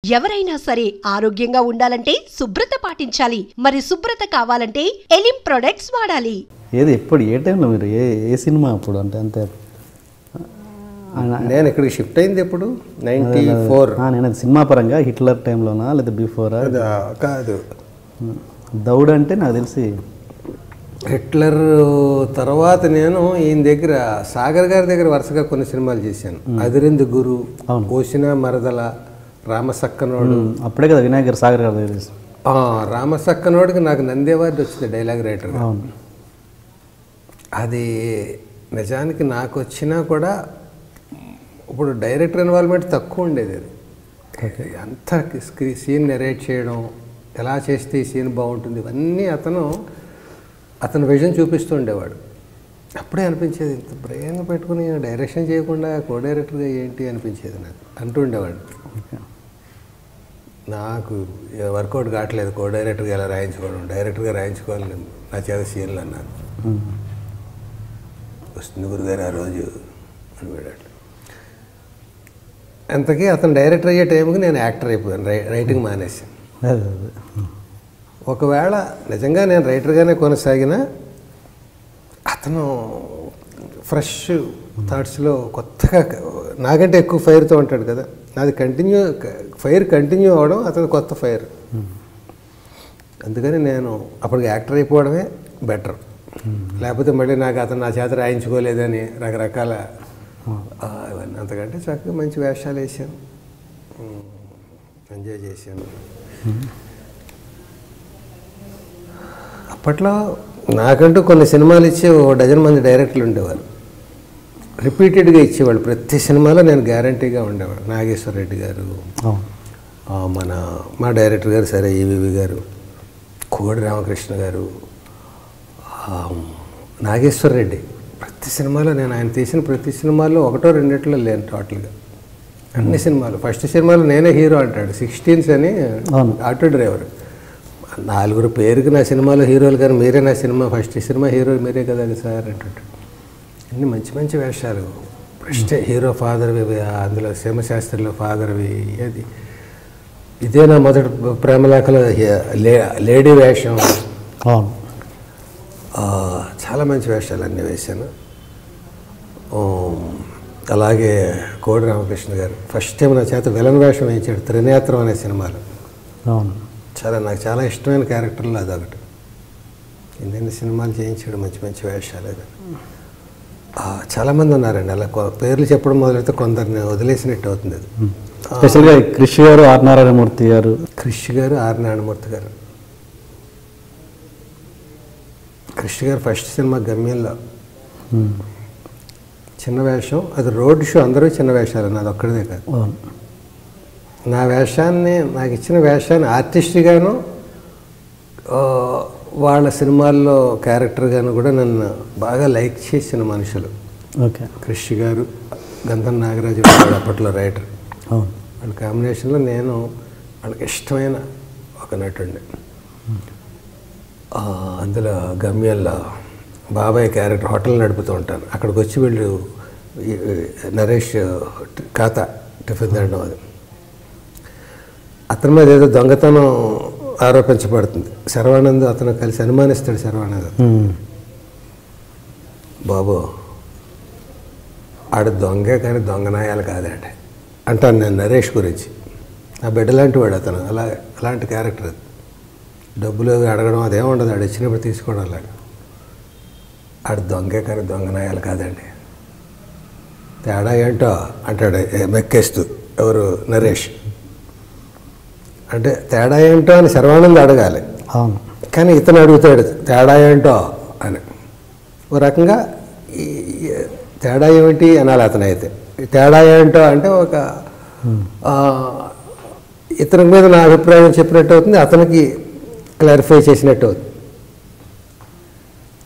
ఎవరైనా సరే ఆరోగ్యంగా ఉండాలంటే శుభ్రత పాటించాలి. మరి శుభ్రత కావాలంటే ఎలిం ప్రొడక్ట్స్ వాడాలి. ఏది ఎప్పుడు ఏ టైంలో మీరు ఏ సినిమా అప్పుడు అంటే అంతే? నేను ఇక్కడికి షిఫ్ట్ అయింది ఎప్పుడు 94. నేను సినిమా పరంగా హిట్లర్ టైంలోనా లేదా బిఫోరా? కాదు, దౌడ్ అంటే నాకు తెలిసి హిట్లర్ తర్వాత నేను ఈయన దగ్గర సాగర్ గారి దగ్గర వరుసగా కొన్ని సినిమాలు చేశాను. అదిరింది గురు, ఓసిన మరదల, రామసక్కనోడు. అప్పుడే కదా వినాయక్ గారు సాగర్ గారి దగ్గర. రామసక్కనోడికి నాకు నంది అవార్డు వచ్చింది డైలాగ్ రైటర్. అది నిజానికి నాకు వచ్చినా కూడా ఇప్పుడు డైరెక్టర్ ఇన్వాల్వ్మెంట్ తక్కువ ఉండేది. అది అంత సీన్ నెరేట్ చేయడం, ఎలా చేస్తే ఈ సీన్ బాగుంటుంది, ఇవన్నీ అతను విజన్ చూపిస్తూ ఉండేవాడు. అప్పుడే అనిపించేది ఇంత బ్రెయిన్ పెట్టుకుని డైరెక్షన్ చేయకుండా కో డైరెక్టర్గా ఏంటి అనిపించేది నాకు. అంటూ ఉండేవాడు. నాకు వర్కౌట్ కావట్లేదు కో డైరెక్టర్గా ఎలా రాయించుకోవడం, డైరెక్టర్గా రాయించుకోవాలని నా చేత సీన్లు అన్నాను. వస్తుంది గురుగారు ఆ రోజు అని వెళ్ళాడు. అంతకీ అతను డైరెక్టర్ అయ్యే టైంకి నేను యాక్టర్ అయిపోయాను, రైటింగ్ మానేసాను. ఒకవేళ నిజంగా నేను రైటర్గానే కొనసాగిన అతను ఫ్రెష్ థాట్స్లో కొత్తగా నాకంటే ఎక్కువ ఫైర్తో ఉంటాడు కదా, నాది ఫైర్ కంటిన్యూ అవ్వడం, అతను కొత్త ఫైర్. అందుకని నేను అప్పటికి యాక్టర్ అయిపోవడమే బెటర్. లేకపోతే మళ్ళీ నాకు అతను నా చేత రాయించుకోలేదని రకరకాల ఇవన్నీ. అంతకంటే చక్కగా మంచి వేషాలు వేసాను, ఎంజాయ్ చేశాను. అప్పట్లో నాకంటూ కొన్ని సినిమాలు ఇచ్చే 1 డజన్ మంది డైరెక్టర్లు ఉండేవారు. రిపీటెడ్గా ఇచ్చేవాళ్ళు. ప్రతి సినిమాలో నేను గ్యారంటీగా ఉండేవాడు. నాగేశ్వర రెడ్డి గారు, మా డైరెక్టర్ గారు, సరే ఈవీవి గారు, కోడి రామకృష్ణ గారు, నాగేశ్వర రెడ్డి. ప్రతి సినిమాలో నేను ఆయన తీసిన ప్రతి సినిమాలో 1 2 లేను టోటల్గా. అన్ని సినిమాలు. ఫస్ట్ సినిమాలో నేనే హీరో అంటాడు, 16 అని ఆటో డ్రైవర్. 4 పేరుకి నా సినిమాలో హీరోలు, కానీ మీరే నా సినిమా ఫస్ట్ సినిమా హీరో మీరే కదా సార్ అంటుంటాడు. అన్ని మంచి మంచి వేషాలు. ఫస్ట్ హీరో ఫాదర్వి, అందులో శ్యామశాస్త్రిలో ఫాదర్వి. ఇదే నా మొదటి ప్రేమలేఖలో లేడీ వేషం. చాలా మంచి వేషాలు అన్నీ వేశాను. అలాగే కోడి రామకృష్ణ గారు ఫస్ట్ టైం నా చేత విలన్ వేషం వేయించాడు త్రినేత్రం అనే సినిమాలో. నాకు చాలా ఇష్టమైన క్యారెక్టర్లో అదొకటి. ఎన్నెన్ని సినిమాలు చేయించాడు, మంచి మంచి వేషాలు. చాలామంది ఉన్నారండి. అలా పేర్లు చెప్పడం మొదలైతే కొందరిని వదిలేసినట్టు అవుతుంది. అది స్పెషల్గా క్రిష్ గారు, ఆర్ నారాయణమూర్తి గారు. క్రిష్ గారు, ఆర్ నారాయణమూర్తి గారు. క్రిష్ గారు ఫస్ట్ సినిమా గమ్యంలో చిన్న వేషం. అది రోడ్ షో, అందరూ చిన్న వేషాలు, నాది ఒక్కడిదే కాదు. నాకు ఇచ్చిన వేషాన్ని ఆర్టిస్ట్గాను, వాళ్ళ సినిమాల్లో క్యారెక్టర్గాను కూడా నన్ను బాగా లైక్ చేసిన మనుషులు. క్రిష్ గారు, గంధం నాగరాజు అప్పట్లో రైటర్. వాళ్ళ కాంబినేషన్లో నేను వాళ్ళకి ఇష్టమైన ఒక నటుడిని. అందులో గమ్యాల్లో బాబాయ్ క్యారెక్టర్, హోటల్ నడుపుతూ ఉంటాను. అక్కడికి వచ్చి వీళ్ళు నరేష్ ఖాతా టిఫిన్ తినడం, అది అతని మీద ఏదో దొంగతనం ఆరోపించబడుతుంది. శర్వానంద్ అతను కలిసి అనుమానిస్తాడు. శర్వానంద్, బాబు ఆడ దొంగే కానీ దొంగనాయాలు కాదండి అంటాను నేను నరేష్ గురించి. నా బిడ్డ లాంటి వాడు అతను. అలాంటి క్యారెక్టర్. అది డబ్బులు అడగడం అదేం ఉండదు, ఆడు ఇచ్చినప్పుడు తీసుకోవడం. అలాగే ఆడ దొంగే కానీ దొంగనాయాలు కాదండి. తేడా ఏంటో అంటాడు మెక్కేస్తూ ఎవరు నరేష్. అంటే తేడా ఏంటో అని శర్వానంద్ అడగాలి, కానీ ఇతను అడుగుతాడు తేడా ఏంటో అని. ఓ రకంగా తేడా ఏమిటి అనాలి అతను. అయితే తేడా ఏంటో అంటే ఒక ఇతని మీద నా అభిప్రాయం చెప్పినట్టు అవుతుంది, అతనికి క్లారిఫై చేసినట్టు అవుతుంది.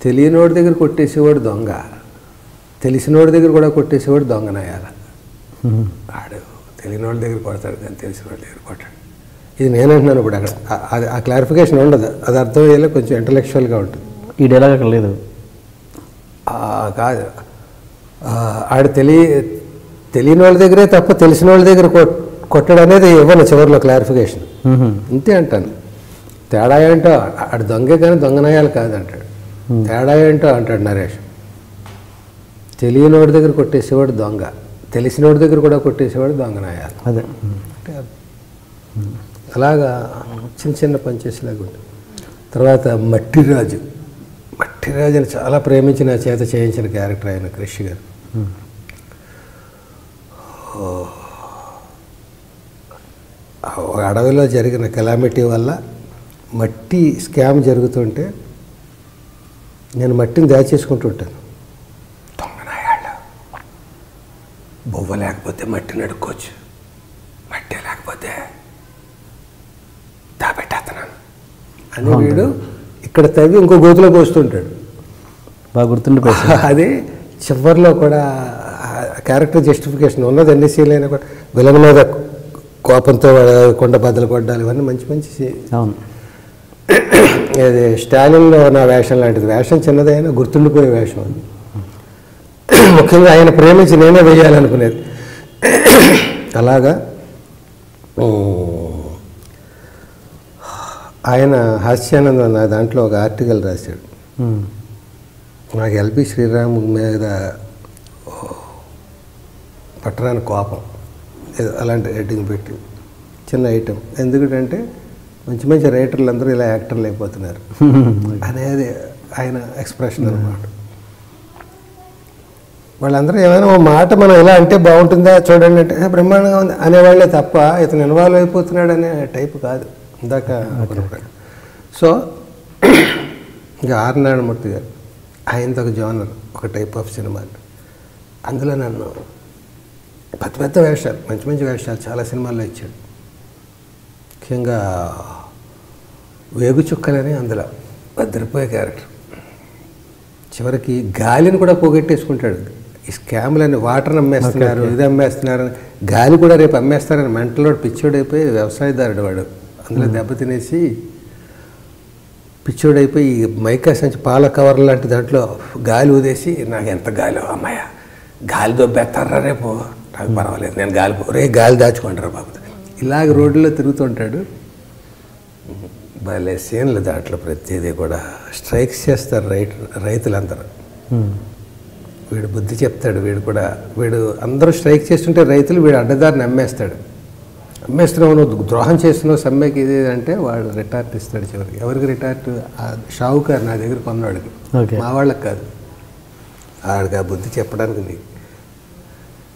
తెలియనోడి దగ్గర కొట్టేసేవాడు దొంగ, తెలిసినోడి దగ్గర కూడా కొట్టేసేవాడు దొంగనాయాల. ఆడు తెలియనోడి దగ్గర కొడతాడు కానీ తెలిసినోడి దగ్గర కొట్టాడు. ఇది నేనంటున్నాను. ఇప్పుడు అక్కడ ఆ క్లారిఫికేషన్ ఉండదు, అది అర్థమయ్యేలా కొంచెం ఇంటలెక్చువల్గా ఉంటుంది. ఈ డైలాగ్ అక్కడ లేదు. కాదు, ఆడు తెలియని వాళ్ళ దగ్గరే తప్ప తెలిసిన వాళ్ళ దగ్గర కొట్టడం అనేది ఇవ్వను చివరిలో క్లారిఫికేషన్, ఇంతే అంటాను. తేడా ఏంటో అటు దొంగే కానీ దొంగనాయాలు కాదు అంటాడు. తేడా ఏంటో అంటాడు నరేష్. తెలియనివాడి దగ్గర కొట్టేసేవాడు దొంగ, తెలిసినోడి దగ్గర కూడా కొట్టేసేవాడు దొంగనాయాలు. అదే అలాగా చిన్న చిన్న పనిచేసేలాగా ఉంటుంది. తర్వాత మట్టిరాజు అని చాలా ప్రేమించి నా చేత చేయించిన క్యారెక్టర్ ఆయన క్రిష్ గారు. అడవిలో జరిగిన కెలామిటీ వల్ల మట్టి స్కామ్ జరుగుతుంటే నేను మట్టిని దాచేసుకుంటూ ఉంటాను. దొంగనాయాళ్ళు బొవ్వ లేకపోతే మట్టిని అడుక్కోవచ్చు, మట్టి లేకపోతే దాపెట్టేస్తున్నాను అని వీడు ఇక్కడ తవ్వి ఇంకో గోతులో పోస్తుంటాడు. బాగా గుర్తుండిపోయింది. అది చివరిలో కూడా క్యారెక్టర్ జస్టిఫికేషన్ ఉన్నది. ఎన్ని సీన్లు అయినా కూడా విలన్ మీద కోపంతో కొండ బద్దలు కొట్టాలి, ఇవన్నీ మంచి మంచి. అవును, ఇది స్టాలిన్లో నా వేషం లాంటిది. వేషం చిన్నదైనా గుర్తుండిపోయే వేషం అది. ముఖ్యంగా ఆయన ప్రేమించి నేనే వేయాలనుకునేది. అలాగా ఆయన హాస్యానందం నా దాంట్లో ఒక ఆర్టికల్ రాశాడు. నాకు ఎల్బి శ్రీరామ్ మీద పట్టరాని కోపం, అలాంటి రైటింగ్ పెట్టి చిన్న ఐటెం. ఎందుకంటే మంచి మంచి రైటర్లు అందరూ ఇలా యాక్టర్లు అయిపోతున్నారు అనేది ఆయన ఎక్స్ప్రెషన్ అన్నమాట. వాళ్ళందరూ ఏమైనా ఓ మాట మనం ఇలా అంటే బాగుంటుందా చూడండి అంటే బ్రహ్మాండంగా ఉంది అనేవాళ్ళే తప్ప ఇతను ఇన్వాల్వ్ అయిపోతున్నాడు అనే టైప్ కాదు. ఇందాక సో ఇంకా ఆర్ నారాయణమూర్తి గారు, ఆయనతో ఒక జోనర్, ఒక టైప్ ఆఫ్ సినిమా. అందులో నన్ను పెద్ద పెద్ద వేషాలు, మంచి మంచి వేషాలు చాలా సినిమాల్లో ఇచ్చాడు. ముఖ్యంగా వేగు చుక్కలని అందులో భద్రపోయే క్యారెక్టర్. చివరికి గాలిని కూడా పోగొట్టేసుకుంటాడు. ఈ స్కామ్లని వాటర్ని అమ్మేస్తున్నారు, ఇది అమ్మేస్తున్నారు, గాలి కూడా రేపు అమ్మేస్తారని మెంటలో పిచ్చోడైపోయి వ్యవసాయదారుడు వాడు. అందులో దెబ్బతినేసి పిచ్చోడైపోయి ఈ మైకా సంచి పాల కవర్ లాంటి దాంట్లో గాలి ఊదేసి, నాకు ఎంత గాలి అమ్మాయ గాలి దొబ్బేస్తారా రేపు, నాకు పర్వాలేదు నేను గాలి దాచుకుంటారా బాబు. ఇలాగ రోడ్లో తిరుగుతుంటాడు. భలే సీన్లు దాంట్లో. ప్రతిదీ కూడా స్ట్రైక్స్ చేస్తారు రైతులందరూ. వీడు బుద్ధి చెప్తాడు. వీడు అందరూ స్ట్రైక్ చేస్తుంటే రైతులు వీడు అడ్డదారిని అమ్మేస్తున్నావు, నువ్వు ద్రోహం చేస్తున్నావు సమ్మెకి ఇది అంటే వాడు రిటార్ట్ ఇస్తాడు. చివరికి ఎవరికి రిటార్ట్? షావుకారు నా దగ్గర కొన్నాడికి, మా వాళ్ళకి కాదు. ఆడికి ఆ బుద్ధి చెప్పడానికి నీకు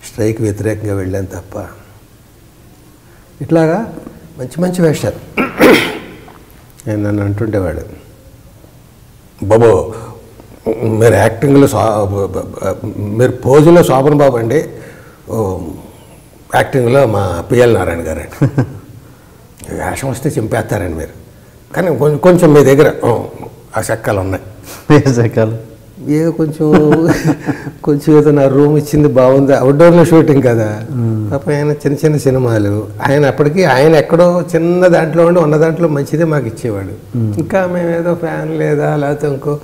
స్ట్రైక్ వ్యతిరేకంగా వెళ్ళాను తప్ప. ఇట్లాగా మంచి మంచి వేషాలు. నేను నన్ను అంటుండేవాడు, బాబు మీరు యాక్టింగ్లో మీరు పోజులో శోభన్ బాబు అండి, యాక్టింగ్లో మా పిఎల్ నారాయణ గారు అండి. వేషం వస్తే చింపేస్తారండి మీరు, కానీ కొంచెం మీ దగ్గర ఆ చెక్కలు ఉన్నాయి. చెక్కలు ఏదో కొంచెం ఏదో నా రూమ్ ఇచ్చింది బాగుంది. అవుట్డోర్లో షూటింగ్ కదా పాప. ఆయన చిన్న చిన్న సినిమాలు. ఆయన అప్పటికి ఆయన ఎక్కడో చిన్న దాంట్లో ఉండి ఉన్న దాంట్లో మంచిదే మాకు ఇచ్చేవాడు. ఇంకా మేము ఏదో ఫ్యాన్ లేదా లేకపోతే ఇంకో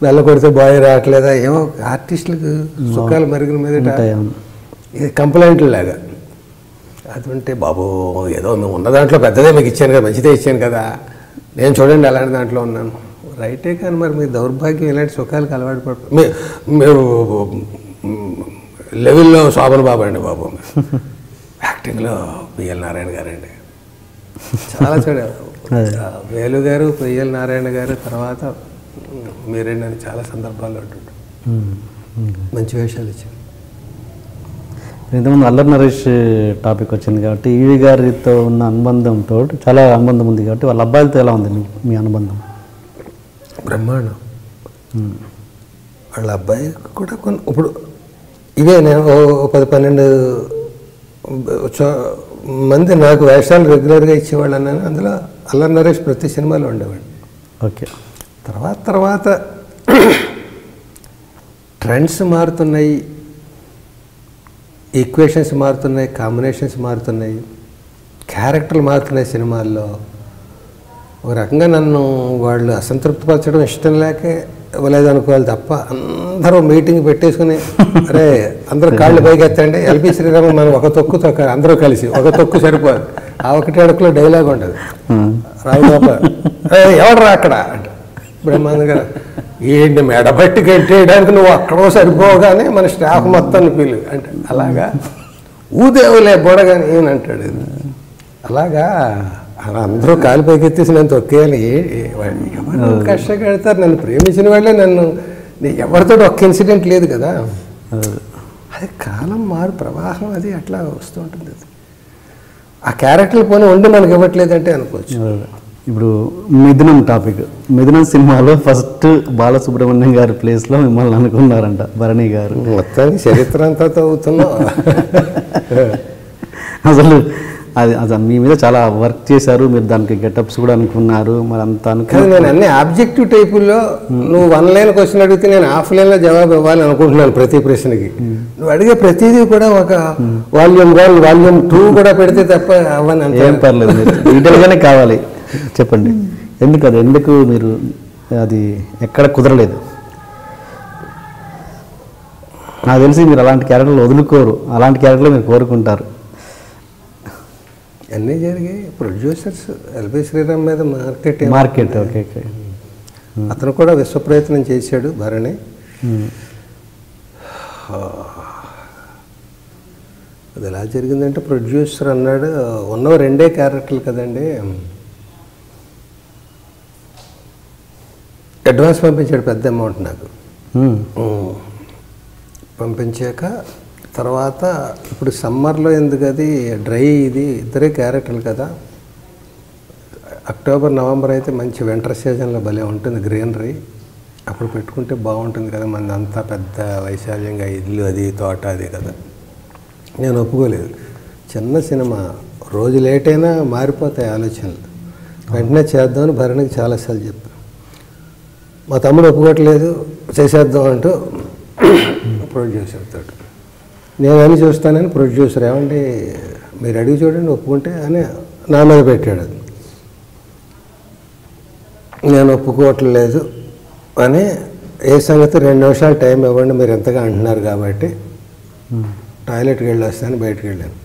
వెళ్ళ కొడితే బాయ్ రావట్లేదా, ఏమో ఆర్టిస్టులకు సుఖాలు మరిగిన మీద ఇది కంప్లైంట్లు లాగా. అది ఉంటే బాబు ఏదో మేము ఉన్న దాంట్లో పెద్దదే మీకు ఇచ్చాను కదా, మంచిదే ఇచ్చాను కదా, నేను చూడండి అలాంటి దాంట్లో ఉన్నాను. రైటే, కానీ మరి మీ దౌర్భాగ్యం ఇలాంటి సుఖాలకు అలవాటు పడిపోయి మీరు లెవెల్లో శోభన్ బాబు అండి బాబు, యాక్టింగ్లో పిఎల్ నారాయణ గారండి. చాలా చూడారు. వేలు గారు, పిఎల్ నారాయణ గారు, తర్వాత మీరేండి అని చాలా సందర్భాల్లో ఉంటుంటారు. మంచి వేషాలు ఇచ్చారు. ఇంతకుముందు అల్లరి నరేష్ టాపిక్ వచ్చింది కాబట్టి ఈవి గారితో ఉన్న అనుబంధంతో చాలా అనుబంధం ఉంది కాబట్టి వాళ్ళ అబ్బాయిలతో ఎలా ఉంది మీ అనుబంధం? బ్రహ్మాండం. వాళ్ళ అబ్బాయి కూడా ఇప్పుడు ఇవే నేను 10-12 మంది నాకు వేషాలు రెగ్యులర్గా ఇచ్చేవాళ్ళు అన్నాను. అందులో అల్లరి నరేష్ ప్రతి సినిమాలో ఉండేవాడు. ఓకే. తర్వాత ట్రెండ్స్ మారుతున్నాయి, ఈక్వేషన్స్ మారుతున్నాయి, కాంబినేషన్స్ మారుతున్నాయి, క్యారెక్టర్లు మారుతున్నాయి సినిమాల్లో. ఒక రకంగా నన్ను వాళ్ళు అసంతృప్తిపరచడం ఇష్టం లేకే ఇవ్వలేదు అనుకోవాలి తప్ప అందరూ మీటింగ్ పెట్టేసుకుని అరే అందరూ కాళ్ళు పైకి ఎత్తండి, ఎల్బి శ్రీరామ్ మనం ఒక తొక్కు తొక్క అందరూ కలిసి ఒక తొక్కు సరిపోదు. ఆ ఒకటి అడుగులో డైలాగ్ ఉంటుంది, రావుగోపాల్ ఎవడరా అక్కడ అంటే బ్రహ్మానంద గారు ఏంటి మెడబట్టి కట్టేయడానికి నువ్వు అక్కడో సరిపోగానే మన స్టాఫ్ మొత్తాన్ని పిలు అంటే అలాగా ఊదేవులే బొడగాని ఏనంటాడు. అలాగా అలా అందరూ కాలు పైకెత్తేసి నన్ను తొక్కేయాలి. ఎవరు కష్టపడతారు? నన్ను ప్రేమించిన వాళ్ళే నన్ను, ఎవరితో ఒక్క ఇన్సిడెంట్ లేదు కదా. అది కాలం మారు ప్రవాహం, అది అట్లా వస్తూ ఉంటుంది. అది ఆ క్యారెక్టర్లు పోనీ ఉండి మనకి ఇవ్వట్లేదంటే అనుకోవచ్చు. ఇప్పుడు మిథునం టాపిక్, మిథునం సినిమాలో ఫస్ట్ బాలసుబ్రహ్మణ్యం గారి ప్లేస్లో మిమ్మల్ని అనుకున్నారంట భరణి గారు. మొత్తానికి చరిత్ర అంతా అవుతున్నాం. అసలు అది మీ మీద చాలా వర్క్ చేశారు, మీరు దానికి గెటప్స్ కూడా అనుకున్నారు, మరి అంత అనుకుని నేను అన్ని ఆబ్జెక్టివ్ టైపుల్లో నువ్వు 1 లైన్ క్వశ్చన్ అడిగితే నేను 1/2 లైన్లో జవాబు ఇవ్వాలి అనుకుంటున్నాను ప్రతి ప్రశ్నకి. నువ్వు అడిగే ప్రతిదీ కూడా ఒక వాల్యూమ్ 1 వాల్యూమ్ 2 కూడా పెడితే తప్ప అవ్వని అంత ఏం పర్లేదు, డీటెయిల్గానే కావాలి. చెప్పండి ఎందుకు మీరు అది ఎక్కడ కుదరలేదు? నాకు తెలిసి మీరు అలాంటి క్యారెక్టర్లు వదులుకోరు, అలాంటి క్యారెక్టర్లు మీరు కోరుకుంటారు. అన్నీ జరిగాయి. ప్రొడ్యూసర్స్ ఎల్బి శ్రీరామ్ మీద మార్కెట్ ఓకే. అతను కూడా విశ్వ ప్రయత్నం చేశాడు భరణి. అది ఎలా జరిగిందంటే ప్రొడ్యూసర్ అన్నాడు ఉన్నవ 2 క్యారెక్టర్లు కదండి, అడ్వాన్స్ పంపించాడు పెద్ద అమౌంట్ నాకు. పంపించాక తర్వాత ఇప్పుడు సమ్మర్లో ఎందుకు అది డ్రై, ఇది 2 క్యారెక్టర్లు కదా, అక్టోబర్ నవంబర్ అయితే మంచి వింటర్ సీజన్లో భలే ఉంటుంది గ్రీనరీ, అప్పుడు పెట్టుకుంటే బాగుంటుంది కదా, మన అంతా పెద్ద వైశాల్యంగా ఇల్లు అది తోట అది కదా. నేను ఒప్పుకోలేదు. చిన్న సినిమా, రోజు లేట్ అయినా మారిపోతాయి ఆలోచనలు, వెంటనే చేద్దామని భరణికి చాలాసార్లు చెప్పాను. మా తమ్ముడు ఒప్పుకోవట్లేదు, చేసేద్దాం అంటూ ప్రొడ్యూసర్ తోటి నేను అని చూస్తానని ప్రొడ్యూసర్ ఏమండి మీరు అడిగి చూడండి ఒప్పుకుంటే అని నా మీద పెట్టాడు. నేను ఒప్పుకోవట్లేదు అని, ఏ సంగతి 2 నిమిషాలు టైం ఇవ్వండి మీరు ఎంతగా అంటున్నారు కాబట్టి టాయిలెట్కి వెళ్ళి వస్తాను బయటకు వెళ్ళాను.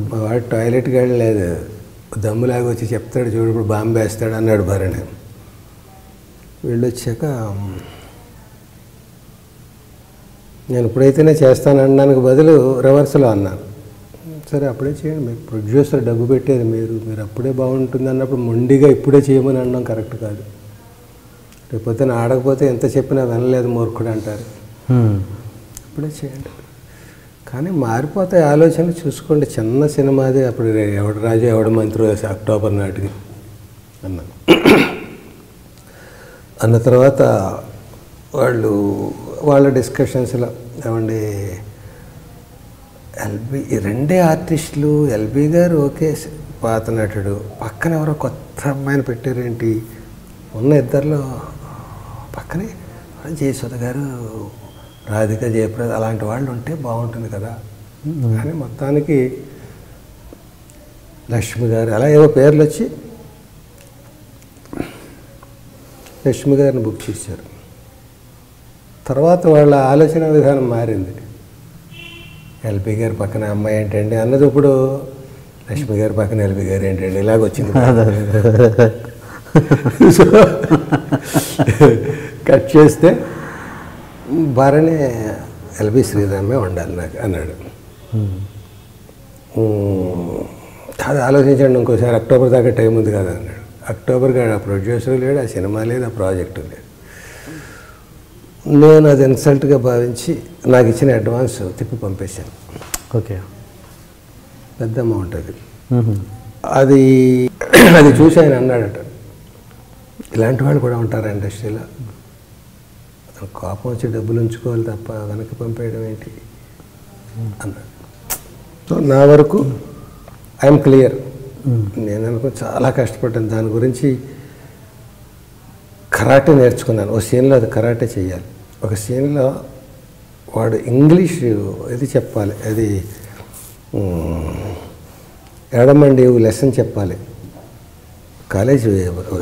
మా వాడు టాయిలెట్కి వెళ్ళలేదు, దమ్ములాగా వచ్చి చెప్తాడు చూడు ఇప్పుడు బాంబే వేస్తాడు అన్నాడు భరణి. వెళ్ళొచ్చాక నేను ఇప్పుడైతేనే చేస్తాననడానికి బదులు రివర్స్లో అన్నాను, సరే అప్పుడే చేయండి, మీకు ప్రొడ్యూసర్ డబ్బు పెట్టేది మీరు అప్పుడే బాగుంటుంది అన్నప్పుడు మొండిగా ఇప్పుడే చేయమని అనడం కరెక్ట్ కాదు. రేపొద్దు ఆడకపోతే ఎంత చెప్పినా వినలేదు మూర్ఖుడు అంటారు. ఇప్పుడే చేయండి, కానీ మారిపోతాయి ఆలోచనలు చూసుకోండి, చిన్న సినిమాది, అప్పుడు ఎవడు రాజు ఎవడు మంత్రి అక్టోబర్ నాటికి అన్నాను. అన్న తర్వాత వాళ్ళ డిస్కషన్స్లో ఏమండి ఎల్బి 2 ఆర్టిస్టులు, ఎల్బి గారు ఓకే పాత నటుడు, పక్కన ఎవరో కొత్త అమ్మాయిని పెట్టారేంటి, ఉన్న 2లో పక్కనే జయసుధ గారు, రాధిక, జయప్రద అలాంటి వాళ్ళు ఉంటే బాగుంటుంది కదా అని మొత్తానికి లక్ష్మి గారు అలా ఏవో పేర్లు వచ్చి లక్ష్మి గారిని బుక్ చేశారు. తర్వాత వాళ్ళ ఆలోచన విధానం మారింది. ఎల్బి గారి పక్కన అమ్మాయి ఏంటండి అన్నది ఇప్పుడు లక్ష్మి గారి పక్కన ఎల్బి గారు ఏంటండి ఇలాగొచ్చింది. సో కట్ చేస్తే భరణి ఎల్బి శ్రీరామే ఉండాలి నాకు అన్నాడు. అది ఆలోచించండి ఇంకోసారి, అక్టోబర్ దాకా టైం ఉంది కదా అన్నాడు. అక్టోబర్కి ఆ ప్రొడ్యూసర్ లేడు, ఆ సినిమా లేదు, ఆ ప్రాజెక్టు లేదు. నేను అది ఇన్సల్ట్గా భావించి నాకు ఇచ్చిన అడ్వాన్స్ తిప్పి పంపేశాను. ఓకే, పెద్ద అమౌంట్ అది. అది చూసి ఆయన అన్నాడట, ఇలాంటి వాళ్ళు కూడా ఉంటారు ఇండస్ట్రీలో, కోపం వచ్చి డబ్బులు ఉంచుకోవాలి తప్ప వెనక్కి పంపేయడం ఏంటి అన్నాడు. సో నా వరకు ఐఎమ్ క్లియర్. నేను అనుకో చాలా కష్టపడ్డాను దాని గురించి. కరాటే నేర్చుకున్నాను. ఒక సీన్లో అది కరాటే చేయాలి, ఒక సీన్లో వాడు ఇంగ్లీష్ ఇది చెప్పాలి, అది ఎడమండి లెసన్ చెప్పాలి. కాలేజ్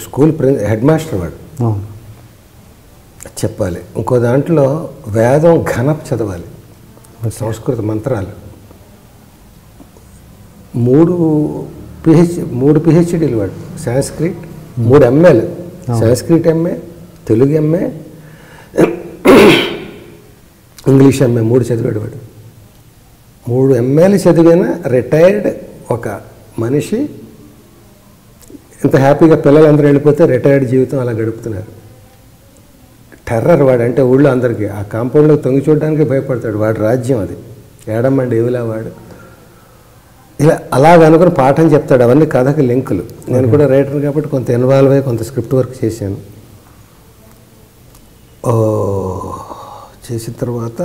స్కూల్ హెడ్ మాస్టర్ వాడు. చెప్పాలి. ఇంకో దాంట్లో వేదం ఘనపు చదవాలి, సంస్కృత మంత్రాలు. 3 పిహెచ్డీలు వాడు. సాంస్క్రిట్ 3 ఎంఏలు, Sanskrit MA, Telugu MA, English MA 3 చదివాడు వాడు. 3 ఎంఏలు చదివిన రిటైర్డ్ ఒక మనిషి ఇంత హ్యాపీగా పిల్లలందరూ వెళ్ళిపోతే రిటైర్డ్ జీవితం అలా గడుపుతున్నారు. టెర్రర్ వాడు, అంటే ఊళ్ళో అందరికీ ఆ కాంపౌండ్లో తొంగి చూడడానికి భయపడతాడు. వాడు రాజ్యం అది, ఏడమ్మండి ఏవిలా వాడు. ఇలా అలాగ అనుకుని పాఠం చెప్తాడు. అవన్నీ కథకి లింకులు. నేను కూడా రైటర్ కాబట్టి కొంత ఇన్వాల్వ్ అయ్యి కొంత స్క్రిప్ట్ వర్క్ చేశాను. చేసిన తర్వాత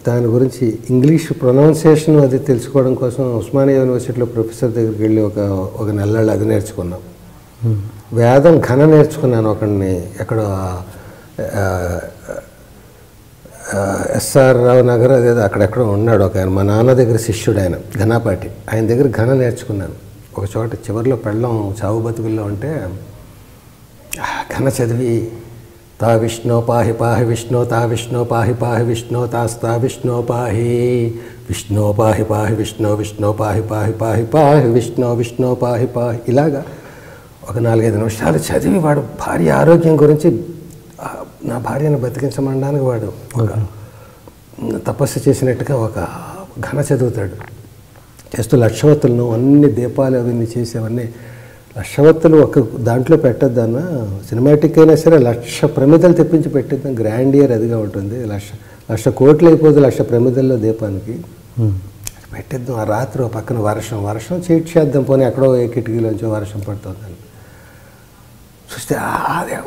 దాని గురించి ఇంగ్లీష్ ప్రొనౌన్సియేషన్ అది తెలుసుకోవడం కోసం ఉస్మానియా యూనివర్సిటీలో ప్రొఫెసర్ దగ్గరికి వెళ్ళి ఒక నెలలు అది నేర్చుకున్నాం. వేదం ఘన నేర్చుకున్నాను. ఒకడిని ఎక్కడో ఎస్ఆర్ రావు నగర్ అదేదో అక్కడెక్కడో ఉన్నాడు ఒక ఆయన, మా నాన్న దగ్గర శిష్యుడు ఆయన, ఘనాపాటి. ఆయన దగ్గర ఘన నేర్చుకున్నాను. ఒక చోట చివరిలో పెళ్ళం చావు బతుకుల్లో ఉంటే ఘన చదివి తా విష్ణు పాహి పాహి విష్ణు తా విష్ణు పాహి పాహి విష్ణు తాస్తా విష్ణు పాహి విష్ణు పాహి పాహి విష్ణు విష్ణు పాహి పాహి పాహి పాహి విష్ణు విష్ణు పాహి పాహి ఇలాగా ఒక 4-5 నిమిషాలు చదివి వాడు భార్య ఆరోగ్యం గురించి, నా భార్యను బతికించమనడానికి వాడు ఒక తపస్సు చేసినట్టుగా ఒక ఘన చదువుతాడు. చేస్తూ లక్షవత్తులను అన్ని దీపాలు అవన్నీ చేసేవన్నీ లక్షవత్తులు ఒక దాంట్లో పెట్టద్దన్న సినిమాటిక్ అయినా సరే 1,00,000 ప్రమిదలు తెప్పించి పెట్టిద్దాం. గ్రాండియర్ అదిగా ఉంటుంది. 1,00,000 కోట్లు అయిపోతుంది 1,00,000 ప్రమిదల్లో దీపానికి. అది పెట్టిద్దాం. ఆ రాత్రి పక్కన వర్షం చీట్ చేద్దాం, పోనీ ఎక్కడో ఏ కిటికీలోంచో వర్షం పడుతుందని చూస్తే అదే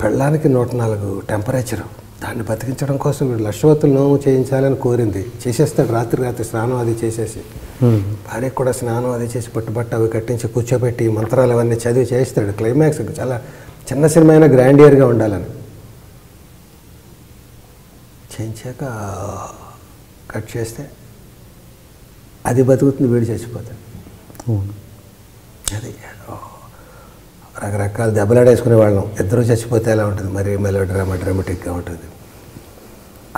పెళ్ళానికి 104 టెంపరేచరు. దాన్ని బతికించడం కోసం వీడు లక్షవత్తులు నోము చేయించాలని కోరింది. చేసేస్తాడు రాత్రి స్నానం అది చేసేసి, భార్యకు కూడా స్నానం అది చేసి పట్టుబట్ట అవి కట్టించి కూర్చోబెట్టి మంత్రాలు అవన్నీ చదివి చేయిస్తాడు. క్లైమాక్స్ చాలా చిన్న సినిమా అయినా గ్రాండియర్గా ఉండాలని చేయించాక కట్ చేస్తే అది బతుకుతుంది, వీడు చచ్చిపోతాడు. అది రకరకాల దెబ్బలాడేసుకునే వాళ్ళం. ఇద్దరు చచ్చిపోతే ఎలా ఉంటుంది, మరి డ్రామాటిక్గా ఉంటుంది.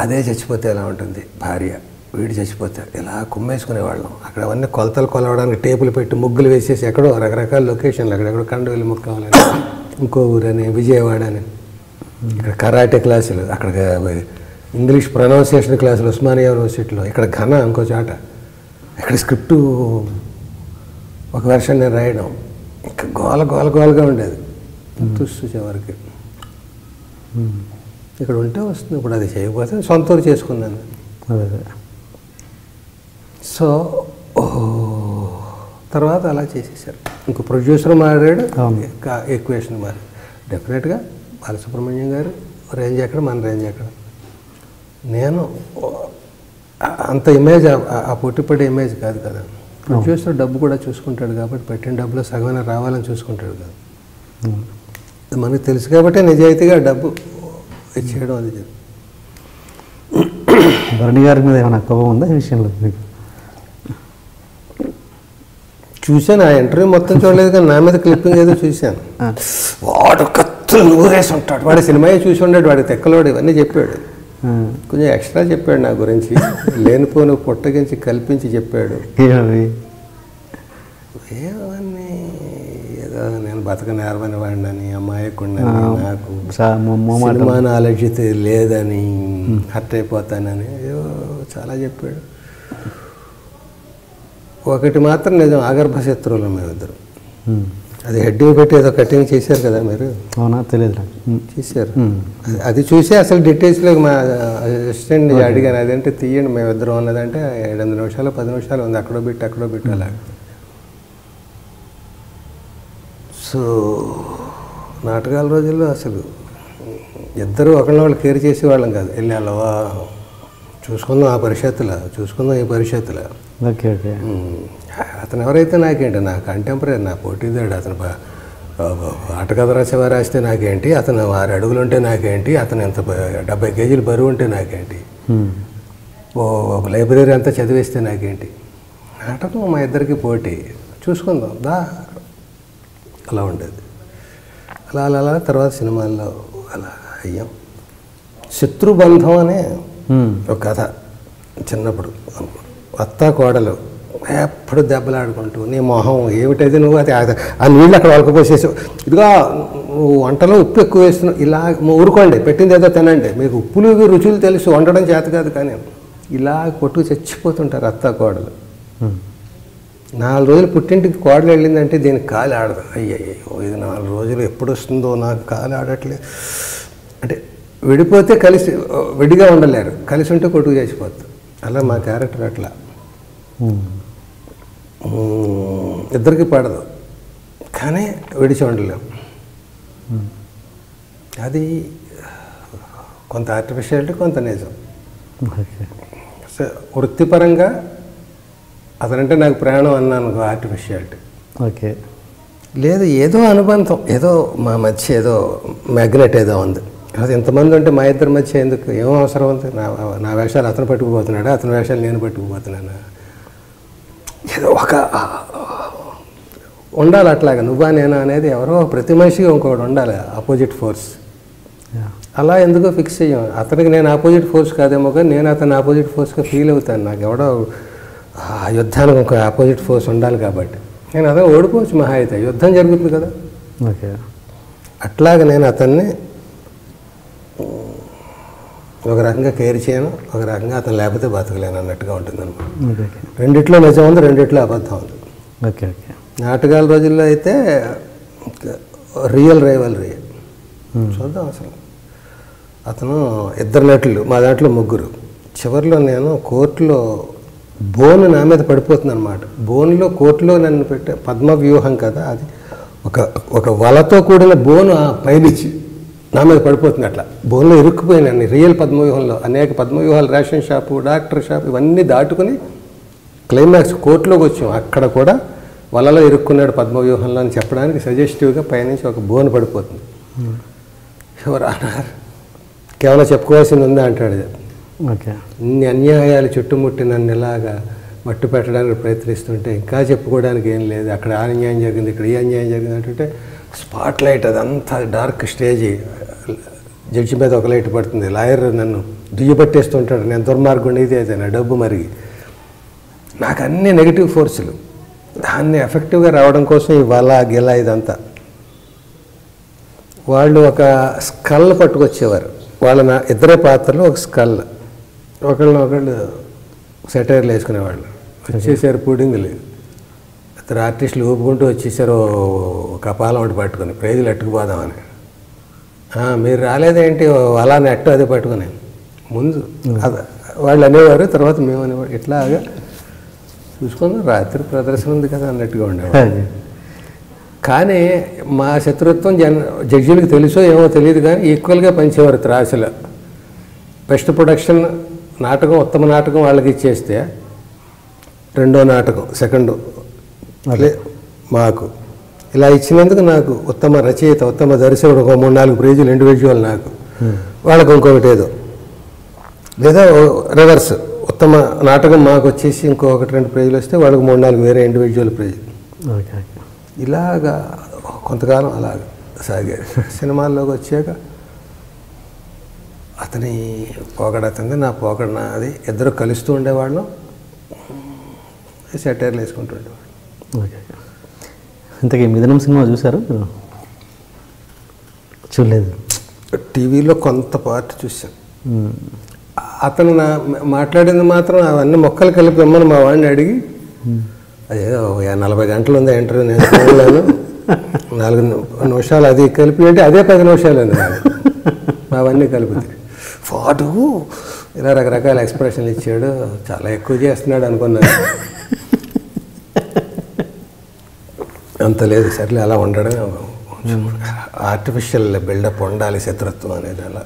అదే చచ్చిపోతే ఎలా ఉంటుంది, భార్య వీడు చచ్చిపోతాడు, ఇలా కుమ్మేసుకునేవాళ్ళం. అక్కడ అవన్నీ కొలతలు కొలవడానికి టేపులు పెట్టి ముగ్గులు వేసేసి ఎక్కడో రకరకాల లొకేషన్లు, అక్కడెక్కడో కండవెల్లి ముక్క కావాలని, ఇంకో ఊరని, విజయవాడ అని, ఇక్కడ కరాటే క్లాసులు, అక్కడ ఇంగ్లీష్ ప్రొనౌన్సియేషన్ క్లాసులు ఉస్మానియా యూనివర్సిటీలో, ఇక్కడ ఘన ఇంకో చాట, ఇక్కడ స్క్రిప్టు ఒక వెర్షన్ నేను రాయడం, ఇంకా గోలగా ఉండేది తుస్సు చివరికి. ఇక్కడ ఉంటే వస్తుంది, ఇప్పుడు అది చేయకపోతే సొంత ఊరు చేసుకున్నాను. సో తర్వాత అలా చేసేసారు. ఇంకో ప్రొడ్యూసర్ మారాడు, ఈక్వేషన్ మారాడు. డెఫినెట్గా బాలసుబ్రహ్మణ్యం గారు రేంజ్ ఎక్కడ, మన రేంజ్ ఎక్కడ. నేను అంత ఇమేజ్, ఆ పొట్టిపడే ఇమేజ్ కాదు కదా. ప్రొడ్యూసర్ డబ్బు కూడా చూసుకుంటాడు కాబట్టి పెట్టిన డబ్బులో సగమైన రావాలని చూసుకుంటాడు కదా. మనకు తెలుసు కాబట్టి నిజాయితీగా డబ్బు ఇచ్చేయడం అది. భరణి గారి మీద ఏమైనా కోపం ఉందా ఈ విషయంలో? చూశాను, ఆ ఇంటర్వ్యూ మొత్తం చూడలేదు కానీ నా మీద క్లిప్పింగ్ ఏదో చూశాను. వాడు కత్తులు నూరేసి ఉంటాడు, వాడి సినిమాయే చూసి ఉన్నాడు, వాడి తెక్కలోడు ఇవన్నీ చెప్పాడు. కొంచెం ఎక్స్ట్రా చెప్పాడు నా గురించి, లేనిపోను పుట్టగించి కల్పించి చెప్పాడు. ఏమన్నీ ఏదో నేను బతక నేర్వని వాడినని, అమాయకుండని, నాకు సినిమా నాలెడ్జ్ లేదని, హర్ట్ అయిపోతానని ఏదో చాలా చెప్పాడు. ఒకటి మాత్రం నిజం, అగర్భ శత్రువులు మేమిద్దరు. అది హెడ్డింగ్ పెట్టి ఏదో కటింగ్ చేశారు కదా మీరు? అవునా, తెలియదు. చేశారు. అది చూసి అసలు డీటెయిల్స్లో మా అసిస్టెంట్ అడిగాను, అదేంటే తీయండి మేమిద్దరం ఉన్నదంటే 7-8 నిమిషాలు 10 నిమిషాలు ఉంది, అక్కడో బిట్టు అలా. సో నాటకాల రోజుల్లో అసలు ఇద్దరు ఒకళ్ళని కేర్ చేసేవాళ్ళం కాదు. వెళ్ళి అలా చూసుకుందాం ఆ పరిషత్తులో, చూసుకుందాం ఈ పరిషత్తులో. Okay okay. అతను ఎవరైతే నాకేంటి, నా కంటెంపరీ, నా పోటీదాడు. అతను ఆటకథ రచన రాస్తే నాకేంటి, అతను 6 అడుగులు ఉంటే నాకేంటి, అతను ఎంత 70 కేజీలు బరువు ఉంటే నాకేంటి, లైబ్రరీ అంతా చదివేస్తే నాకేంటి. నాటకం మా ఇద్దరికి పోటీ, చూసుకుందాం దా అలా ఉండేది. అలా తర్వాత సినిమాల్లో అలా అయ్యాం. శత్రుబంధం అనే ఒక కథ. చిన్నప్పుడు అత్త కోడలు ఎప్పుడు దెబ్బలాడుకుంటూ, నీ మొహం ఏమిటది నువ్వు, అది ఆ నీళ్ళు అక్కడ వలకపోసేసావు, ఇదిగా నువ్వు వంటలో ఉప్పు ఎక్కువ వేస్తున్నావు, ఇలా ఊరుకోండి, పెట్టింది ఏదో తినండి, మీకు ఉప్పులు రుచులు తెలుసు, వండడం చేత కాదు, కానీ ఇలా కొట్టుకు చచ్చిపోతుంటారు అత్త కోడలు. 4 రోజులు పుట్టింటికి కోడలు వెళ్ళిందంటే దీనికి కాలు ఆడదు. అయ్యయ్యో ఇది 4 రోజులు ఎప్పుడు వస్తుందో, నాకు కాలు ఆడట్లేదు అంటే విడిపోతే కలిసి విడిగా ఉండలేరు, కలిసి ఉంటే కొట్టుకు చచ్చిపోతుంది. అలా మా క్యారెక్టర్ అట్లా ఇద్దరికి పడదు, కానీ విడిచి ఉండలేము. అది కొంత ఆర్టిఫిషియాలిటీ, కొంత నిజం. వృత్తిపరంగా అతనంటే నాకు ప్రాణం అన్నాను, ఆర్టిఫిషియాలిటీ. ఓకే, లేదు ఏదో అనుబంధం, ఏదో మా మధ్య ఏదో మ్యాగ్నెట్ ఏదో ఉంది. అది ఎంతమంది ఉంటే మా ఇద్దరి మధ్య ఎందుకు, ఏమో అవసరం ఉంది, నా వేషాలు అతను పట్టుకుపోతున్నాడు, అతని వేషాలు నేను పట్టుకుపోతున్నాను, ఏదో ఒక ఉండాలి అట్లాగా, నువ్వా నేనా అనేది ఎవరో ప్రతి మనిషిగా ఇంకొకటి ఉండాలి, ఆపోజిట్ ఫోర్స్. అలా ఎందుకో ఫిక్స్ అయ్యాం. అతనికి నేను ఆపోజిట్ ఫోర్స్ కాదేమో, కానీ నేను అతను ఆపోజిట్ ఫోర్స్గా ఫీల్ అవుతాను. నాకు ఎవడో ఆ యుద్ధానికి ఒక ఆపోజిట్ ఫోర్స్ ఉండాలి కాబట్టి. నేను అతను ఓడిపోవచ్చు మహా అయితే, యుద్ధం జరుగుతుంది కదా. ఓకే, అట్లాగా నేను అతన్ని ఒక రకంగా కేర్ చేయను, ఒక రకంగా అతను లేకపోతే బతకలేను అన్నట్టుగా ఉంటుంది అనమాట. రెండిట్లో నిజం ఉంది, రెండిట్లో అబద్ధం ఉంది. Okay okay. నాటకాల రోజుల్లో అయితే రియల్ రైవల్రీ చూద్దాం. అసలు అతను 2 నటులు, మా దాంట్లో 3. చివరిలో నేను కోర్టులో బోన్ నా మీద పడిపోతుంది అనమాట. బోన్లో కోర్టులో నన్ను పెట్టే పద్మవ్యూహం కదా అది, ఒక వలతో కూడిన బోను పైనుంచి నా మీద పడిపోతుంది. అట్లా బోన్లో ఇరుక్కుపోయినాను. రియల్ పద్మవ్యూహంలో అనేక పద్మవ్యూహాలు, రేషన్ షాపు, డాక్టర్ షాప్, ఇవన్నీ దాటుకుని క్లైమాక్స్ కోర్టులోకి వచ్చాం. అక్కడ కూడా వలలో ఇరుక్కున్నాడు పద్మవ్యూహంలో అని చెప్పడానికి సజెస్టివ్గా పైనుంచి ఒక బోను పడిపోతుంది. ఎవరు అన్నారు, కేవలం చెప్పుకోవాల్సింది ఉందా అంటాడు. ఓకే, ఇన్ని అన్యాయాలు చుట్టుముట్టి నన్ను ఇలాగా మట్టు పెట్టడానికి ప్రయత్నిస్తుంటే ఇంకా చెప్పుకోవడానికి ఏం లేదు. అక్కడ ఆ అన్యాయం జరిగింది, ఇక్కడ ఈ అన్యాయం జరిగింది అంటుంటే స్పాట్ లైట్, అదంతా డార్క్ స్టేజీ, జడ్జి మీద ఒక లైట్ పడుతుంది, లాయర్ నన్ను దుయ్యబట్టేస్తుంటాడు, నేను దుర్మార్గుండి, ఇది అయితే నా డబ్బు మరిగి, నాకు అన్ని నెగిటివ్ ఫోర్సులు. దాన్ని ఎఫెక్టివ్గా రావడం కోసం ఈ వల గిల ఇదంతా. వాళ్ళు ఒక స్కల్ పట్టుకొచ్చేవారు. వాళ్ళ నా 2 పాత్రలు ఒక స్కల్, ఒకళ్ళు సెటైర్లు వేసుకునేవాళ్ళు. వచ్చేసారు పుడింగ్ లేదు, 2 ఆర్టిస్టులు ఊపుకుంటూ వచ్చేసారు కపాలం ఒకటి పట్టుకొని, ప్రైజులు ఎట్టుకుపోదామని. మీరు రాలేదేంటి, అలా నెట్టు అదే పట్టుకుని ముందు అది వాళ్ళు అనేవారు, తర్వాత మేము అనేవారు. ఇట్లాగా చూసుకున్నాం, రాత్రి ప్రదర్శన ఉంది కదా అన్నట్టుగా ఉండేవారు. కానీ మా శత్రుత్వం జడ్జీలకు తెలుసో ఏమో తెలియదు, కానీ ఈక్వల్గా పంచేవారు త్రాసులు. బెస్ట్ ప్రొడక్షన్ నాటకం, ఉత్తమ నాటకం వాళ్ళకి ఇచ్చేస్తే, 2వ నాటకం సెకండ్ మాకు ఇలా ఇచ్చినందుకు నాకు ఉత్తమ రచయిత, ఉత్తమ దర్శకుడు ఒక 3-4 ప్రైజులు ఇండివిజువల్ నాకు, వాళ్ళకు ఇంకొకటి ఏదో, లేదా రివర్స్ ఉత్తమ నాటకం మాకు వచ్చేసి ఇంకొకటి 2 ప్రైజులు వస్తే వాళ్ళకి 3-4 వేరే ఇండివిజువల్ ప్రైజులు. ఇలాగా కొంతకాలం అలాగ సాగారు. సినిమాల్లోకి వచ్చాక అతని పోకడ అతనిది, నా పోకడ నాది, ఇద్దరు కలుస్తూ ఉండేవాళ్ళం, సెటైర్లు వేసుకుంటూ ఉండేవాళ్ళం. ఓకే, ఇంతకీ మిథునం సినిమా చూసారు? చూడలేదు. టీవీలో కొంత పార్ట్ చూశాను. అతను మాట్లాడింది మాత్రం అవన్నీ మొక్కలు కలిపి ఇమ్మని మా వాడిని అడిగి, అదేదో 40 గంటలు ఉంది ఇంటర్వ్యూ, నేను చూడలేను, 4 నిమిషాలు అది కలిపి అంటే అదే 10 నిమిషాలు ఉంది నాకు, అవన్నీ కలిపితే. వాడు ఇలా రకరకాల ఎక్స్ప్రెషన్లు ఇచ్చాడు, చాలా ఎక్కువ చేస్తున్నాడు అనుకున్నాను. అంత లేదు, సర్లే అలా ఉండడం, ఆర్టిఫిషియల్ బిల్డప్ ఉండాలి శత్రుత్వం అనేది అలా.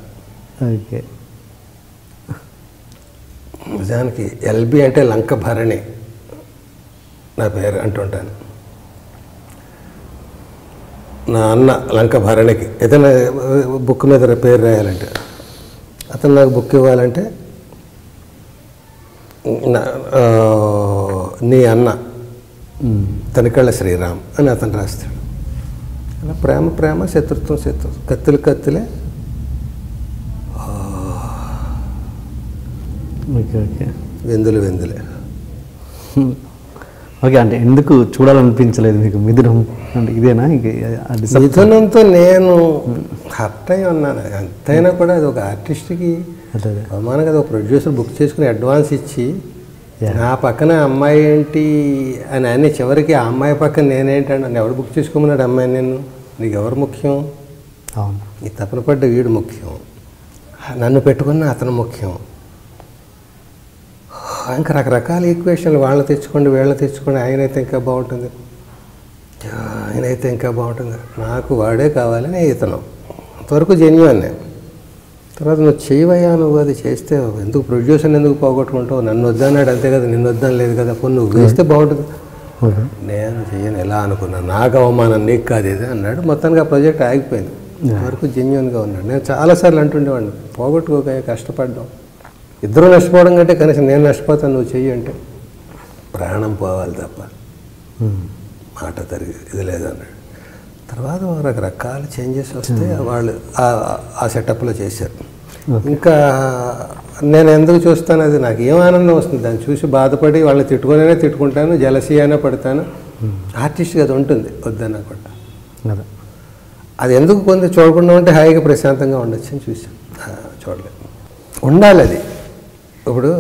ఓకే, నిజానికి ఎల్బి అంటే లంక భరణి నా పేరు అంటుంటాను. నా అన్న లంక భరణికి ఏదైనా బుక్ మీద పేరు రాయాలంటే, అతను నాకు బుక్ ఇవ్వాలంటే నీ అన్న తనికళ్ళ శ్రీరామ్ అని అతను రాస్తాడు. అలా ప్రేమ ప్రేమ, శత్రుత్వం శత్రుత్వం, కత్తులు కత్తులే, ఓకే ఓకే వెందులు వెందులే. ఓకే, అంటే ఎందుకు చూడాలనిపించలేదు మీకు మిథునం అంటే ఇదేనా? మిథునంతో నేను హర్ట్ అయి ఉన్నాను. ఎంతైనా కూడా అది ఒక ఆర్టిస్ట్కి అవమానం కదా. ఒక ప్రొడ్యూసర్ బుక్ చేసుకుని అడ్వాన్స్ ఇచ్చి నా పక్కన అమ్మాయి ఏంటి అని అన్ని చివరికి ఆ అమ్మాయి పక్కన నేనేంటంటే నన్ను ఎవరు బుక్ చేసుకోమన్నాడు అమ్మాయి? నేను నీకు ఎవరు ముఖ్యం? అవును, ఈ తపన పడ్డ వీడు ముఖ్యం, నన్ను పెట్టుకున్న అతను ముఖ్యం. ఇంకా రకరకాల ఈక్వేషన్లు వాళ్ళు తెచ్చుకోండి వీళ్ళు తెచ్చుకోండి, ఆయనైతే ఇంకా బాగుంటుంది, ఆయనైతే ఇంకా బాగుంటుంది, నాకు వాడే కావాలని ఇతను అంతవరకు జెన్యూన్. తర్వాత నువ్వు చేయవయ్యా, నువ్వు అది చేస్తే ఎందుకు ప్రొడ్యూసర్ని ఎందుకు పోగొట్టుకుంటావు? నన్ను వద్దన్నాడు అంతే కదా, నిన్ను వద్దని లేదు కదా, పోనీ నువ్వు వేస్తే బాగుంటుంది. నేను చెయ్యను ఎలా అనుకున్నాను, నాకు అవమానం నీకు కాదు ఇది అన్నాడు. మొత్తానికి ఆ ప్రాజెక్ట్ ఆగిపోయింది. ఇంతవరకు జెన్యూన్గా ఉన్నాడు. నేను చాలాసార్లు అంటుండేవాడిని, పోగొట్టుకోక కష్టపడ్డాం, ఇద్దరు నష్టపోవడం కంటే కనీసం నేను నష్టపోతాను నువ్వు చెయ్యి అంటే. ప్రాణం పోవాలి తప్ప మాట తరిగి ఇది లేదన్నాడు. తర్వాత రకరకాల చేంజెస్ వస్తే వాళ్ళు ఆ సెటప్లో చేశారు. ఇంకా నేను ఎందుకు చూస్తాను, అది నాకు ఏం ఆనందం వస్తుంది దాన్ని చూసి బాధపడి వాళ్ళని తిట్టుకునే తిట్టుకుంటాను, జలసీ అయినా పడతాను. ఆర్టిస్ట్కి అది ఉంటుంది వద్దన్నా కూడా. అది ఎందుకు కొంత చూడకుండా ఉంటే హాయిగా ప్రశాంతంగా ఉండొచ్చు అని చూసాను. చూడలేదు, ఉండాలి అది. ఇప్పుడు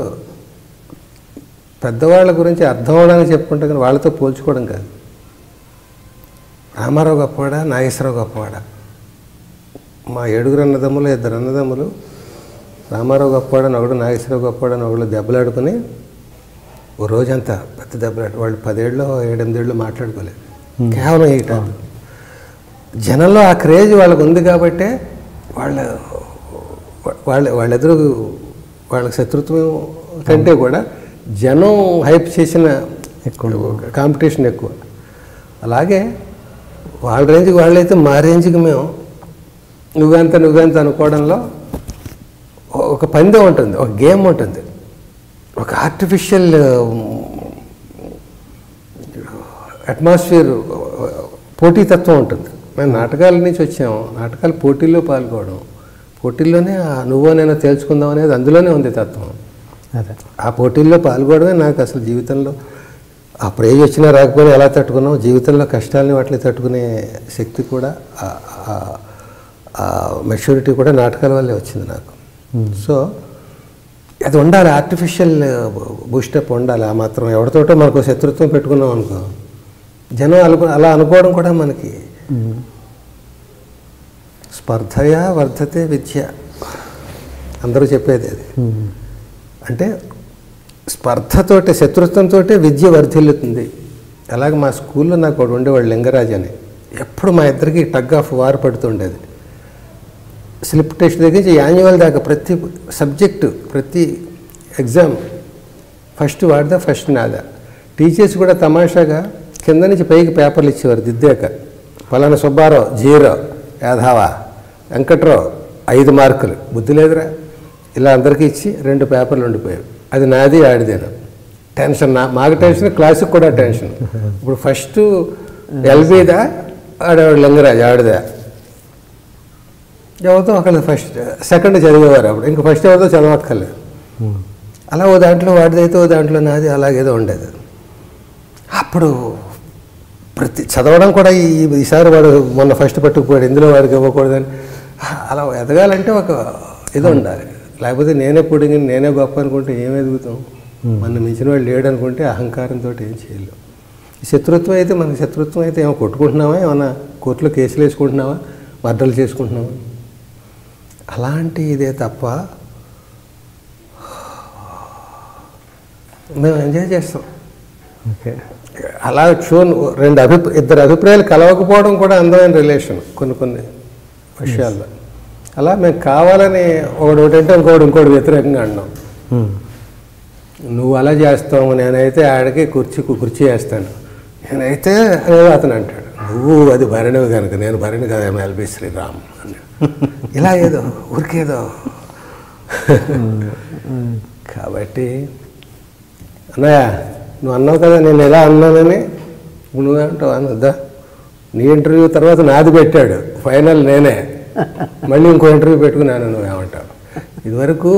పెద్దవాళ్ళ గురించి అర్థం అవడానికి చెప్పుకుంటే కానీ వాళ్ళతో పోల్చుకోవడం కాదు. రామారావు గొప్పవాడా, నాగేశ్వరరావు గొప్పవాడా? మా 7 అన్నదమ్ములు 2 అన్నదమ్ములు, రామారావు గొప్పవాడని ఒకడు, నాగేశ్వరరావు గొప్పవాడని ఒకళ్ళు దెబ్బలాడుకుని ఓ రోజంతా పెద్ద దెబ్బలాడు. వాళ్ళు 10 ఏళ్ళు 8 ఏళ్ళు మాట్లాడుకోలేదు. కేవలం ఈ టాపిక్ జనంలో ఆ క్రేజ్ వాళ్ళకు ఉంది కాబట్టే వాళ్ళెదురు వాళ్ళకి శత్రుత్వం కంటే కూడా జనం హైప్ చేసిన కాంపిటీషన్ ఎక్కువ. అలాగే వాళ్ళ రేంజ్కి వాళ్ళైతే మా రేంజ్కి మేము నువ్వెంత అనుకోవడంలో ఒక పందెం ఉంటుంది, ఒక గేమ్ ఉంటుంది, ఒక ఆర్టిఫిషియల్ అట్మాస్ఫియర్, పోటీతత్వం ఉంటుంది. మేము నాటకాల నుంచి వచ్చాము, నాటకాల పోటీల్లో పాల్గొనడం, పోటీల్లోనే నువ్వో నేను తేల్చుకుందాం అనేది అందులోనే ఉంది తత్వం. అదే ఆ పోటీల్లో పాల్గొనడమే నాకు అసలు జీవితంలో ఆ ప్రైజ్ వచ్చినా రాకపోయినా ఎలా తట్టుకున్నాం, జీవితంలో కష్టాలని వాటిని తట్టుకునే శక్తి కూడా మెచ్యూరిటీ కూడా నాటకాల వల్లే వచ్చింది నాకు. సో అది ఉండాలి, ఆర్టిఫిషియల్ బూస్టప్ ఉండాలి. ఆ మాత్రం ఎవరితోటో మనకు శత్రుత్వం పెట్టుకున్నాం అనుకో, జనం అలా అనుకోవడం కూడా మనకి. స్పర్ధయా వర్ధతే విద్య అందరూ చెప్పేది అది. అంటే స్పర్ధతోటి శత్రుత్వంతో విద్య వర్ధిల్లుతుంది. అలాగే మా స్కూల్లో నాకు ఒకడు ఉండేవాడు లింగరాజ్ అని, ఎప్పుడు మా ఇద్దరికి టగ్ ఆఫ్ వార్ పడుతుండేది. స్లిప్ టెస్ట్ దగ్గర నుంచి యాన్యువల్ దాకా ప్రతి సబ్జెక్టు ప్రతి ఎగ్జామ్ ఫస్ట్ వాడిదా ఫస్ట్ నాదా. టీచర్స్ కూడా తమాషాగా కింద నుంచి పైకి పేపర్లు ఇచ్చేవారు దిద్దాక. పలానా సుబ్బారావు 0, యాదవా వెంకట్రావు 5 మార్కులు, బుద్ధి లేదురా ఇలా అందరికీ ఇచ్చి 2 పేపర్లు ఉండిపోయాయి. అది నాది ఆడిదేనా టెన్షన్, మాకు టెన్షన్, క్లాసుకి కూడా టెన్షన్. ఇప్పుడు ఫస్ట్ ఎల్బీదా ఆడేవాడు లింగరాజ్, ఆడిదా ఎవరితో ఒకళ్ళు ఫస్ట్ సెకండ్ చదివేవారు. అప్పుడు ఇంకా ఫస్ట్ ఎవరితో చదవక్కర్లేదు. అలా ఓ దాంట్లో వాడిదైతే ఓ దాంట్లో నాది, అలాగేదో ఉండేది. అప్పుడు ప్రతి చదవడం కూడా ఈసారి వాడు మొన్న ఫస్ట్ పట్టుకుపోయాడు, ఇందులో వాడికి ఇవ్వకూడదని. అలా ఎదగాలంటే ఒక ఇది ఉండాలి. లేకపోతే నేనే పుడిగి నేనే గొప్ప అనుకుంటే ఏం ఎదుగుతాం? మన మించిన వాడు లేడు అనుకుంటే అహంకారంతో ఏం చేయలేం. శత్రుత్వం అయితే మనకి శత్రుత్వం అయితే ఏమో కొట్టుకుంటున్నావా, ఏమన్నా కోర్టులో కేసులు వేసుకుంటున్నావా, మర్డర్లు చేసుకుంటున్నావా, అలాంటి ఇదే తప్ప మేము ఎంజాయ్ చేస్తాం. ఓకే, అలా ఇద్దరు అభిప్రాయాలు కలవకపోవడం కూడా అందమైన రిలేషన్ కొన్ని విషయాల్లో. అలా మేము కావాలని ఒకటంటే ఇంకోటి వ్యతిరేకంగా అన్నాం. నువ్వు అలా చేస్తావు, నేనైతే ఆడికి కుర్చీ వేస్తాను, నేనైతే అతను అంటాడు నువ్వు అది భరణివి కనుక నేను భరణి కదా ఎల్బి శ్రీరామ్ అని. ఇలా ఏదో ఊరికేదో. కాబట్టి అన్నయ్య నువ్వు అన్నావు కదా నేను ఎలా అన్నానని, ఇప్పుడు నువ్వేంటావు అనొద్దా? నీ ఇంటర్వ్యూ తర్వాత నాది పెట్టాడు, ఫైనల్ నేనే, మళ్ళీ ఇంకో ఇంటర్వ్యూ పెట్టుకున్నాను, నువ్వేమంటావు? ఇదివరకు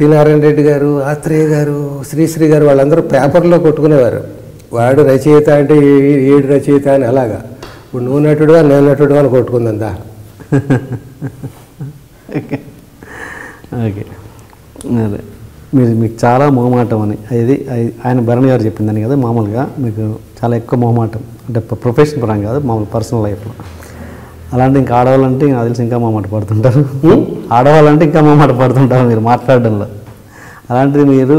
సి నారాయణ రెడ్డి గారు, ఆత్రేయ గారు, శ్రీశ్రీ గారు వాళ్ళందరూ పేపర్లో కొట్టుకునేవారు. వాడు రచయిత అంటే ఏడు రచయిత అని. అలాగా ఇప్పుడు నువ్వు నటుడుగా నేను నటుడుగా అని కొట్టుకుందా. ఓకే ఓకే అదే మీకు చాలా మొహమాటం అని అది ఆయన భరణి గారు చెప్పిందని కదా. మామూలుగా మీకు చాలా ఎక్కువ మొహమాటం అంటే ప్రొఫెషన్ పరంగా కాదు, మామూలు పర్సనల్ లైఫ్లో. అలాంటి ఇంకా ఆడవాళ్ళంటే నాకు తెలిసి ఇంకా మొహమాట పడుతుంటారు. ఆడవాళ్ళంటే ఇంకా మొహమాట పడుతుంటారు మీరు మాట్లాడడంలో. అలాంటిది మీరు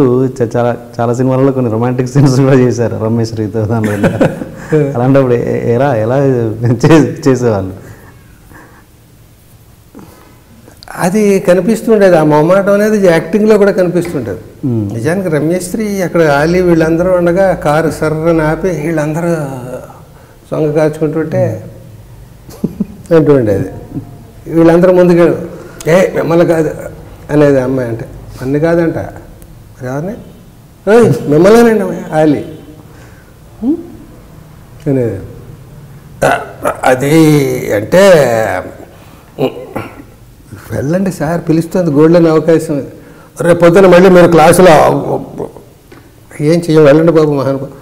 చాలా చాలా సినిమాలలో కొన్ని రొమాంటిక్ సీన్స్ కూడా చేశారు రమేష్ రీతో దానిలో. అలాంటప్పుడు ఎలా చేసేవాళ్ళు? అది కనిపిస్తుండేది, ఆ మొహమాటం అనేది యాక్టింగ్లో కూడా కనిపిస్తుండేది. నిజానికి రమ్యశ్రీ అక్కడ ఆలి వీళ్ళందరూ ఉండగా కారు సర్రని ఆపి వీళ్ళందరూ సొంగ కాచుకుంటుంటే అంటూ ఉండేది. వీళ్ళందరూ ముందుకు మిమ్మల్ని కాదు అనేది అమ్మాయి అంటే అన్ని కాదంట మరి ఎవరిని మిమ్మల్నేనండి ఆలి అనేది. అది అంటే వెళ్ళండి సార్ పిలుస్తుంది, గోల్డెన్ అవకాశం. రేపు పొద్దున మళ్ళీ మీరు క్లాసులో ఏం చెయ్యం, వెళ్ళండి బాబు మహానుభావు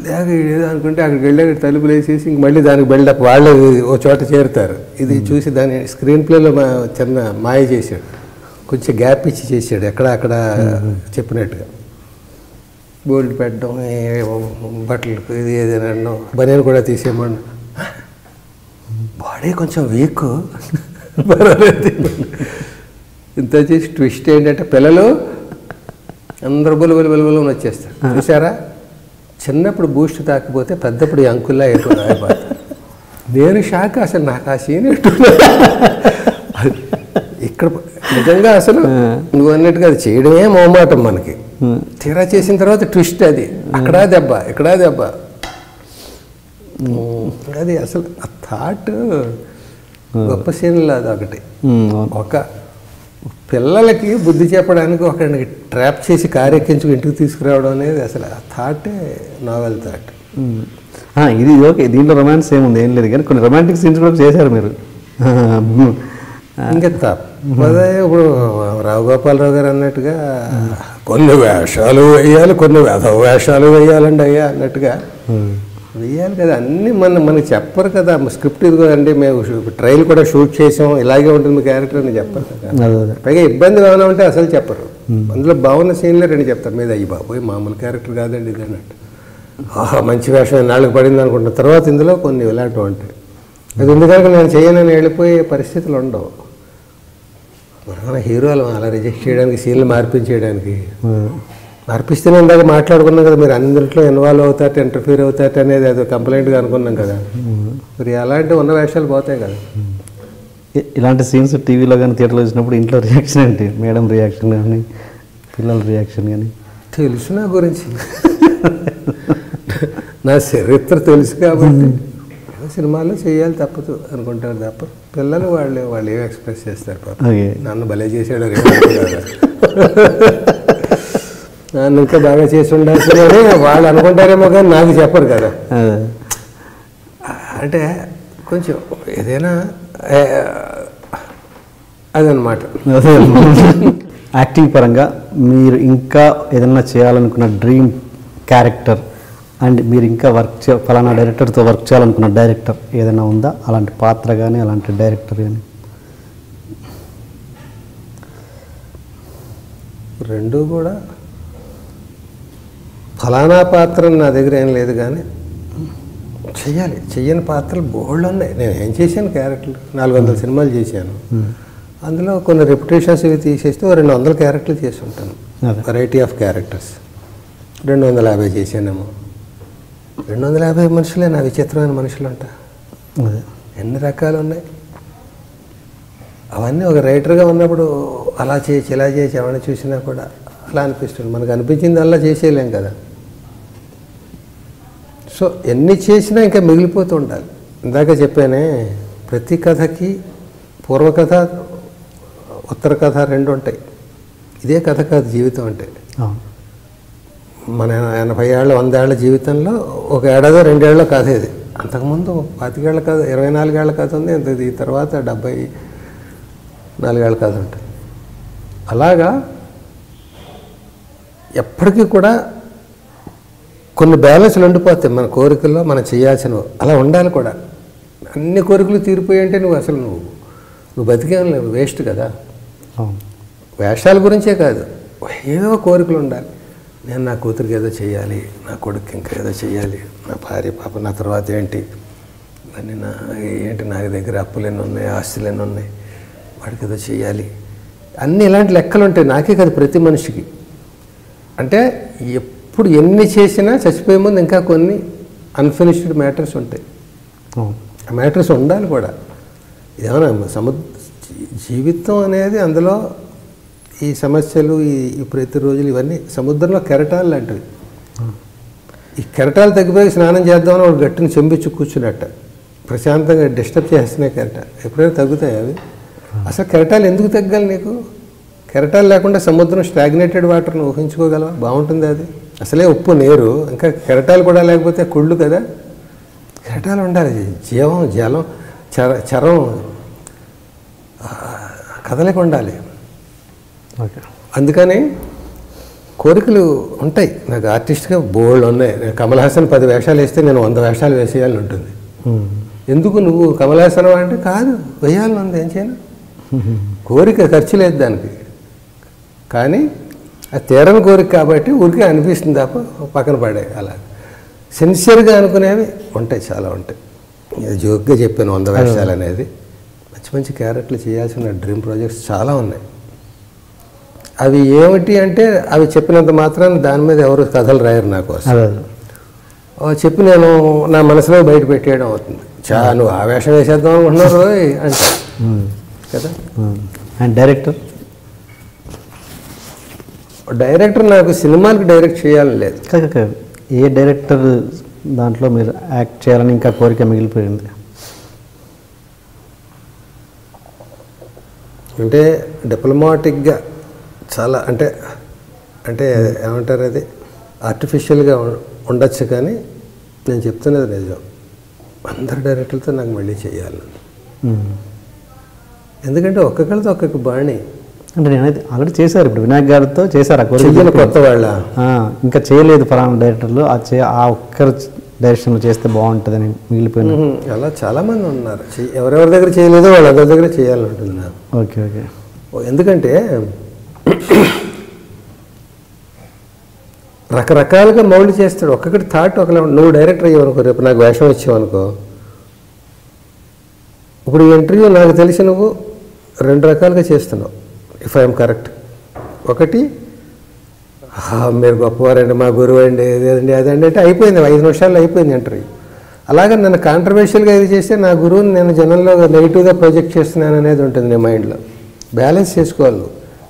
లేక ఏదో అనుకుంటే అక్కడికి వెళ్ళి తలుపులు వేసేసి ఇంక మళ్ళీ దానికి బిల్డప్ వాళ్ళు ఓ చోట చేరుతారు. ఇది చూసి దాని స్క్రీన్ ప్లేలో చిన్న మాయ చేశాడు, కొంచెం గ్యాప్ ఇచ్చి చేశాడు అక్కడ చెప్పినట్టుగా. బోల్డ్ పెట్టడం, బట్టలు ఇది ఏదైనా బనీలు కూడా తీసేయమని. బాడీ కొంచెం వీక్ ఇంత చేసి ట్విస్ట్ ఏంటంటే పిల్లలు అందరు బొలు వచ్చేస్తారు. చూసారా, చిన్నప్పుడు బూస్ట్ తాకిపోతే పెద్దప్పుడు అంకుల్లా అయిపోతారు. నేను షాక్, అసలు నాకు ఆ సీన్ ఇక్కడ నిజంగా అసలు నువ్వు అన్నట్టుగా అది చేయడమే మొహమాటం మనకి. తీరా చేసిన తర్వాత ట్విస్ట్, అది అక్కడా దెబ్బ ఇక్కడా దెబ్బ. అది అసలు ఆ థాట్ గొప్ప సీన్లు అది ఒకటి. ఒక పిల్లలకి బుద్ధి చెప్పడానికి ఒకరికి ట్రాప్ చేసి కారు ఎక్కించుకు ఇంటికి తీసుకురావడం అనేది అసలు ఆ థాటే నావెల్ థాట్. ఇది ఓకే, దీంట్లో రొమాన్స్ ఏముంది ఏం లేదు, కానీ కొన్ని రొమాంటిక్ సీన్స్ కూడా చేశారు మీరు. ఇంకా తప్పదే. ఇప్పుడు రావు గోపాలరావు గారు అన్నట్టుగా కొన్ని వేషాలు వేయాలి, కొన్ని వేషాలు వేయాలండి అయ్యా అన్నట్టుగా వేయాలి కదా. అన్నీ మనకి చెప్పరు కదా. స్క్రిప్ట్ ఇదిగో అండి మేము ట్రైల్ కూడా షూట్ చేసాం, ఇలాగే ఉంటుంది మీ క్యారెక్టర్ అని చెప్పరు కదా. పైగా ఇబ్బంది ఏమైనా ఉంటే అసలు చెప్పరు. అందులో బాగున్న సీన్లే రెండు చెప్తారు, మీద అయ్యి బాబోయ్ మామూలు క్యారెక్టర్ కాదండి ఇది అన్నట్టు. ఆహా మంచి వేషం నాళ్ళకి పడింది అనుకుంటున్న తర్వాత ఇందులో కొన్ని ఇలాంటివి ఉంటాయి. అది ఉంది కనుక నేను చేయనని వెళ్ళిపోయే పరిస్థితులు ఉండవు. మన హీరోలు అలా రిజెక్ట్ చేయడానికి, సీన్లు మార్పించేయడానికి. మార్పిస్తేనే ఇందాక మాట్లాడుకున్నాం కదా, మీరు అందరిలో ఇన్వాల్వ్ అవుతారట, ఇంటర్ఫీర్ అవుతారట అనేది అది కంప్లైంట్గా అనుకున్నాం కదా. మరి అలాంటి ఉన్న వేషాలు పోతాయి కదా. ఇలాంటి సీన్స్ టీవీలో కానీ థియేటర్లో చూసినప్పుడు ఇంట్లో రియాక్షన్ ఏంటి? మేడం రియాక్షన్ కానీ పిల్లల రియాక్షన్ కానీ? తెలుసు నా గురించి, నా చరిత్ర తెలుసు కాబట్టి సినిమాలో చేయాలి తప్పదు అనుకుంటారు తప్ప పిల్లలు వాళ్ళు ఏం ఎక్స్ప్రెస్ చేస్తారు. పాప నన్ను భలే చేసాడు నన్ను ఇంకా బాగా చేసి ఉండాల్సింది అని వాళ్ళు అనుకుంటారేమో కానీ నాకు చెప్పరు కదా. అంటే కొంచెం ఏదైనా అదనమాట. యాక్టింగ్ పరంగా మీరు ఇంకా ఏదైనా చేయాలనుకున్న డ్రీమ్ క్యారెక్టర్ అండ్ మీరు ఇంకా ఫలానా డైరెక్టర్తో వర్క్ చేయాలనుకున్న డైరెక్టర్ ఏదైనా ఉందా? అలాంటి పాత్ర కానీ అలాంటి డైరెక్టర్ కానీ? రెండు కూడా ఫలానా పాత్ర నా దగ్గర ఏం లేదు, కానీ చెయ్యని పాత్రలు బోల్డ్ ఉన్నాయి. నేను ఏం చేశాను, క్యారెక్టర్లు 400 సినిమాలు చేశాను. అందులో కొన్ని రెప్యుటేషన్స్ ఇవి తీసేస్తే 200 క్యారెక్టర్లు చేసి ఉంటాను. Variety of characters 250 చేశానేమో. 250 మనుషులే నా విచిత్రమైన మనుషులు అంట. ఎన్ని రకాలు ఉన్నాయి. అవన్నీ ఒక రైటర్గా ఉన్నప్పుడు అలా చేయొచ్చు ఇలా చేయొచ్చు ఎవరిని చూసినా కూడా అలా అనిపిస్తుంది. మనకు అనిపించింది అలా చేసేయలేం కదా. సో ఎన్ని చేసినా ఇంకా మిగిలిపోతూ ఉండాలి. ఇందాక చెప్పానే, ప్రతి కథకి పూర్వకథ ఉత్తర కథ రెండు ఉంటాయి. ఇదే కథ కాదు జీవితం అంటే. మన 80 ఏళ్ళ 100 ఏళ్ల జీవితంలో ఒక ఏడాదో 2 ఏళ్ళ కథ ఇది. అంతకుముందు 25 ఏళ్ళ కథ, 24 ఏళ్ళ కథ ఉంది. ఈ తర్వాత 74 ఏళ్ళ కథ ఉంటుంది. అలాగా ఎప్పటికీ కూడా కొన్ని బ్యాలెన్స్లు ఉండిపోతాయి మన కోరికల్లో మనం చేయాల్సినవి. అలా ఉండాలి కూడా. అన్ని కోరికలు తీరిపోయి అంటే నువ్వు బతికేం లేవు, వేస్ట్ కదా. వేషాల గురించే కాదు, ఏదో కోరికలు ఉండాలి. నేను నా కూతురికి ఏదో చేయాలి, నా కొడుకు ఇంకా ఏదో చేయాలి, నా భార్య పాప నా తర్వాత ఏంటి, ఇవన్నీ నా దగ్గర అప్పులు ఎన్ని ఉన్నాయి, ఆస్తులు ఎన్ని ఉన్నాయి, వాడికి ఏదో చేయాలి. అన్నీ ఇలాంటి లెక్కలు ఉంటాయి. నాకే కాదు, ప్రతి మనిషికి. అంటే ఎప్పుడు ఎన్ని చేసినా చచ్చిపోయే ముందు ఇంకా కొన్ని అన్ఫినిష్డ్ మ్యాటర్స్ ఉంటాయి. ఆ మ్యాటర్స్ ఉండాలి కూడా. ఇదేమన్నా జీవితం అనేది అందులో ఈ సమస్యలు, ఈ ప్రతిరోజులు ఇవన్నీ సముద్రంలో కెరటాలు లాంటివి. ఈ కెరటాలు తగ్గిపోయి స్నానం చేద్దామని వాడు గట్టిని చెంబిచ్చి కూర్చున్నట్ట, ప్రశాంతంగా డిస్టర్బ్ చేస్తున్నాయి కెరటాలు. ఎప్పుడైనా తగ్గుతాయి అవి? అసలు కెరటాలు ఎందుకు తగ్గాలి నీకు? కెరటాలు లేకుండా సముద్రం స్టాగ్నేటెడ్ వాటర్ని ఊహించుకోగలవా? బాగుంటుంది అది. అసలే ఉప్పు నీరు, ఇంకా కెరటాలు కూడా లేకపోతే కుళ్ళు కదా. కెరటాలు ఉండాలి, జీవం జలం చరం కదలిక ఉండాలి. అందుకని కోరికలు ఉంటాయి. నాకు ఆర్టిస్ట్గా బోల్డ్ ఉన్నాయి. కమల్ హాసన్ 10 వేషాలు వేస్తే నేను 100 వేషాలు వేసేయాలని ఉంటుంది. ఎందుకు నువ్వు కమల్ హాసన్ అంటే? కాదు, వేయాలని ఉంది, ఏం చేయను. కోరిక, ఖర్చు లేదు దానికి. కానీ అది తీరని కోరిక కాబట్టి ఊరికే అనిపిస్తుంది తప్ప పక్కన పడే. అలా సిన్సియర్గా అనుకునేవి ఉంటాయి, చాలా ఉంటాయి. ఇది జోక్గా చెప్పాను 100 వేషాలు అనేది. మంచి మంచి క్యారెక్టర్లు చేయాల్సిన డ్రీమ్ ప్రాజెక్ట్స్ చాలా ఉన్నాయి. అవి ఏమిటి అంటే, అవి చెప్పినంత మాత్రాన దాని మీద ఎవరు కథలు రాయరు నా కోసం. చెప్పి నేను నా మనసులో బయట పెట్టేయడం అవుతుంది. నువ్వు ఆ వేషం వేసేద్దాం అనుకుంటున్నారు అంటే కదా. అండ్ డైరెక్టర్ నాకు సినిమాలకు డైరెక్ట్ చేయాలని లేదు. ఏ డైరెక్టర్ దాంట్లో మీరు యాక్ట్ చేయాలని ఇంకా కోరిక మిగిలిపోయింది? అంటే డిప్లొమాటిక్గా చాలా అంటే ఏమంటారు, అది ఆర్టిఫిషియల్గా ఉండొచ్చు. కానీ నేను చెప్తున్నది నిజం. అందరు డైరెక్టర్లతో నాకు మళ్ళీ చేయాలి. ఎందుకంటే ఒక్కొక్కరితో ఒక్కొక్క బాణి. అంటే నేనైతే ఆల్రెడీ చేశారు, ఇప్పుడు వినాయక్ గారితో చేశారు. కొత్త వాళ్ళ ఇంకా చేయలేదు ఫలానా డైరెక్టర్లు. ఆ ఒక్కరు డైరెక్షన్లో చేస్తే బాగుంటుందని మిగిలిపోయినా. అలా చాలామంది ఉన్నారు. ఎవరెవరి దగ్గర చేయలేదో వాళ్ళందరి దగ్గర చేయాలని ఉంటుంది నాకు. ఓకే. ఎందుకంటే రకరకాలుగా మౌల్డ్ చేస్తాడు. ఒక్కొక్కటి థాట్ ఒకలా. నువ్వు డైరెక్టర్ అయ్యావనుకో, రేపు నాకు వేషం వచ్చావనుకో, ఇప్పుడు ఈ ఇంటర్వ్యూ నాకు తెలిసి నువ్వు 2 రకాలుగా చేస్తున్నావు, ఇఫ్ ఐఎమ్ కరెక్ట్. ఒకటి, మీరు గొప్పవారండి, మా గురువు అండి, ఏదండి అదండి అంటే అయిపోయింది, 5 నిమిషాల్లో అయిపోయింది ఇంటర్వ్యూ. అలాగే నన్ను కాంట్రవర్షియల్గా ఇది చేస్తే నా గురువుని నేను జనంలో నెగిటివ్గా ప్రొజెక్ట్ చేస్తున్నాను అనేది ఉంటుంది నీ మైండ్లో. బ్యాలెన్స్ చేసుకోవాలి.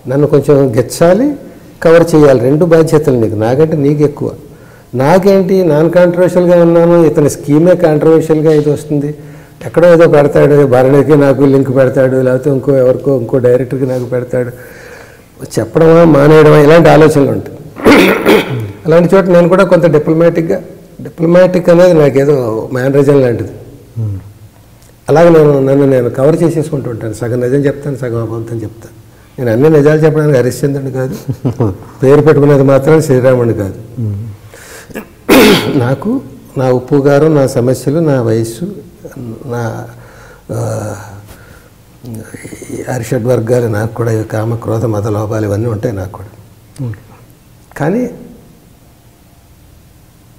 నన్ను కొంచెం గెచ్చాలి, కవర్ చేయాలి. 2 బాధ్యతలు నీకు. నాకంటే నీకు ఎక్కువ. నాకేంటి, నాన్ కాంట్రవర్షియల్గా ఉన్నాను, ఇతని స్కీమే కాంట్రవర్షియల్గా ఇది వస్తుంది. ఎక్కడో ఏదో పెడతాడు, భరణికి నాకు లింక్ పెడతాడు, లేకపోతే ఇంకో డైరెక్టర్కి నాకు పెడతాడు. చెప్పడమా మానేయడమా ఇలాంటి ఆలోచనలు ఉంటాయి. అలాంటి చోట నేను కూడా కొంత డిప్లొమాటిక్ అనేది నాకేదో మేనరిజం లాంటిది. అలాగే నన్ను నేను కవర్ చేసేసుకుంటూ ఉంటాను. సగం నిజం చెప్తాను, సగం అబద్ధం చెప్తాను. నేను అన్ని నిజాలు చెప్పడానికి హరిశ్చంద్రుని కాదు, పేరు పెట్టుకునేది మాత్రం శ్రీరాముని కాదు. నాకు నా ఉప్పుగారం, నా సమస్యలు, నా వయస్సు, నా అరిషడ్ వర్గాలు నాకు కూడా, కామ క్రోధ మత లోపాలు ఇవన్నీ ఉంటాయి నాకు కూడా. కానీ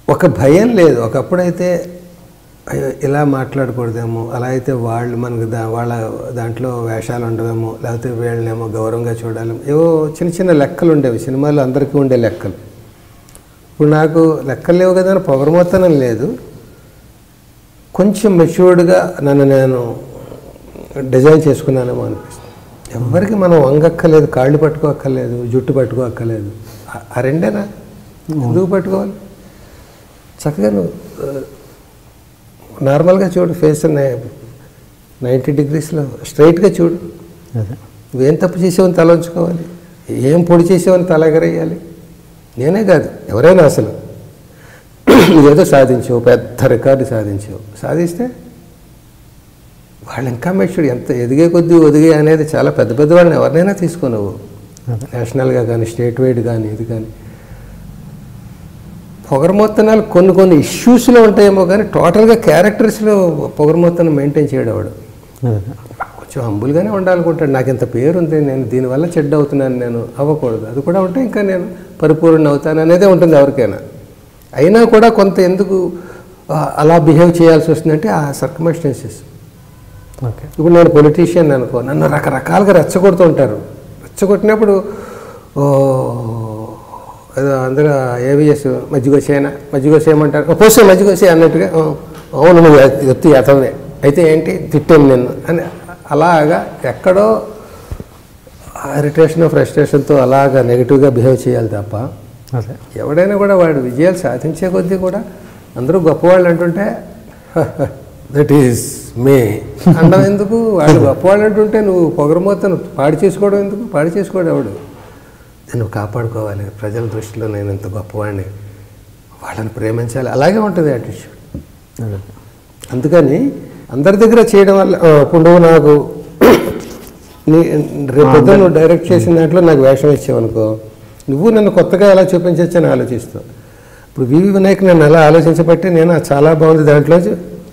ఒక భయం లేదు. ఒకప్పుడైతే ఇలా మాట్లాడకూడదేమో, అలా అయితే వాళ్ళు మనకు వాళ్ళ దాంట్లో వేషాలు ఉండవేమో, లేకపోతే వీళ్ళనేమో గౌరవంగా చూడాలి, ఏవో చిన్న చిన్న లెక్కలు ఉండేవి. సినిమాలో అందరికీ ఉండే లెక్కలు. ఇప్పుడు నాకు లెక్కలు లేవు కదా అని పొగరమొత్తనం లేదు. కొంచెం మెచ్యూర్డ్గా నన్ను నేను డిజైన్ చేసుకున్నానేమో అనిపిస్తుంది. ఎవరికి మనం వంగక్కర్లేదు, కాళ్ళు పట్టుకోక్కర్లేదు, జుట్టు పట్టుకోక్కర్లేదు. ఆ రెండేనా? ఎందుకు పట్టుకోవాలి? చక్కగా నువ్వు నార్మల్గా చూడు, ఫేస్ 90 డిగ్రీస్లో స్ట్రైట్గా చూడు. నువ్వేం తప్పు చేసావని తల ఉంచుకోవాలి, ఏం పొడి చేసావని తల ఎగరేయాలి. నేనే కాదు, ఎవరైనా. అసలు నువ్వేదో సాధించావు, పెద్ద రికార్డు సాధిస్తే వాళ్ళు ఇంకా మెచ్యూర్డ్. ఎంత ఎదిగే కొద్దీ ఒదిగే అనేది చాలా పెద్ద వాళ్ళని ఎవరినైనా తీసుకో నువ్వు. నేషనల్గా కానీ స్టేట్ వైడ్ కానీ ఇది కానీ. పొగరమొత్తనాలు కొన్ని ఇష్యూస్లో ఉంటాయేమో కానీ టోటల్గా క్యారెక్టర్స్లో పొగరమొత్తనం మెయింటైన్ చేయడవాడు. కొంచెం హంబుల్గానే ఉండాలనుకుంటాడు. నాకు ఇంత పేరు ఉంది, నేను దీనివల్ల చెడ్డ అవుతున్నాను, నేను అవ్వకూడదు, అది కూడా ఉంటే ఇంకా నేను పరిపూర్ణ అవుతాను అనేదే ఉంటుంది ఎవరికైనా. అయినా కూడా కొంత ఎందుకు అలా బిహేవ్ చేయాల్సి వస్తుందంటే ఆ సర్కమ్స్టాన్సెస్. ఓకే, ఇప్పుడు నేను పొలిటీషియన్ అనుకో, నన్ను రకరకాలుగా రెచ్చగొడుతూ ఉంటారు. రెచ్చగొట్టినప్పుడు ఏదో అందరూ ఏవిఎస్ మజ్జిగోసేయమంటారు, పోసే మజ్జిగోసే అన్నట్టుగా, అవును నువ్వు ఎత్తు ఎతవే అయితే ఏంటి తిట్టాను నిన్ను అని అలాగా ఎక్కడో ఇరిటేషన్ ఫ్రస్ట్రేషన్తో అలాగా నెగిటివ్గా బిహేవ్ చేయాలి తప్ప ఎవడైనా కూడా వాడు విజయాలు సాధించే కొద్దీ కూడా అందరూ గొప్పవాళ్ళు అంటుంటే దట్ ఈస్ మే అనడం ఎందుకు? వాళ్ళు గొప్పవాళ్ళు అంటుంటే నువ్వు పొగరమోతను పాడు చేసుకోవడం ఎందుకు? పాడు చేసుకోవడం ఎవడు? నేను కాపాడుకోవాలి, ప్రజల దృష్టిలో నేను ఇంత గొప్పవాడిని, వాళ్ళని ప్రేమించాలి, అలాగే ఉంటుంది యాటిట్యూడ్. అందుకని అందరి దగ్గర చేయడం వల్ల ఇప్పుడు నువ్వు నాకు రేపు నువ్వు డైరెక్ట్ చేసిన దాంట్లో నాకు వేషం ఇచ్చావనుకో, నువ్వు నన్ను కొత్తగా ఎలా చూపించవచ్చు అని ఆలోచిస్తావు. ఇప్పుడు వివి వినాయక్ నన్ను అలా ఆలోచించబట్టి నేను చాలా బాగుంది దాంట్లో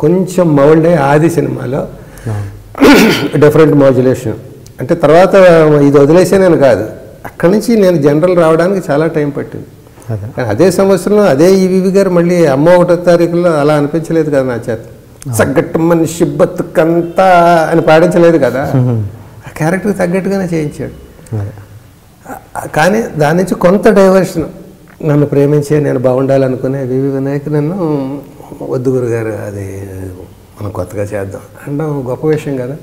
కొంచెం మౌల్డ్ అయ్యి ఆది సినిమాలో డిఫరెంట్ మాడ్యులేషన్ అంటే తర్వాత ఇది వదిలేసానని కాదు, అక్కడి నుంచి నేను జనరల్ రావడానికి చాలా టైం పట్టింది. అదే సంవత్సరంలో అదే ఈవీవి గారు మళ్ళీ అమ్మ 1వ తారీఖులో అలా అనిపించలేదు కదా నా చేత, సగ్గట్టు మనిషి బతుకంతా అని పాడించలేదు కదా, ఆ క్యారెక్టర్కి తగ్గట్టుగానే చేయించాడు. కానీ దాని నుంచి కొంత డైవర్షన్, నన్ను ప్రేమించే నేను బాగుండాలనుకునే వివి వినాయక్ నన్ను వద్దు గురుగారు అది మనం కొత్తగా చేద్దాం అనడం గొప్ప విషయం కదా.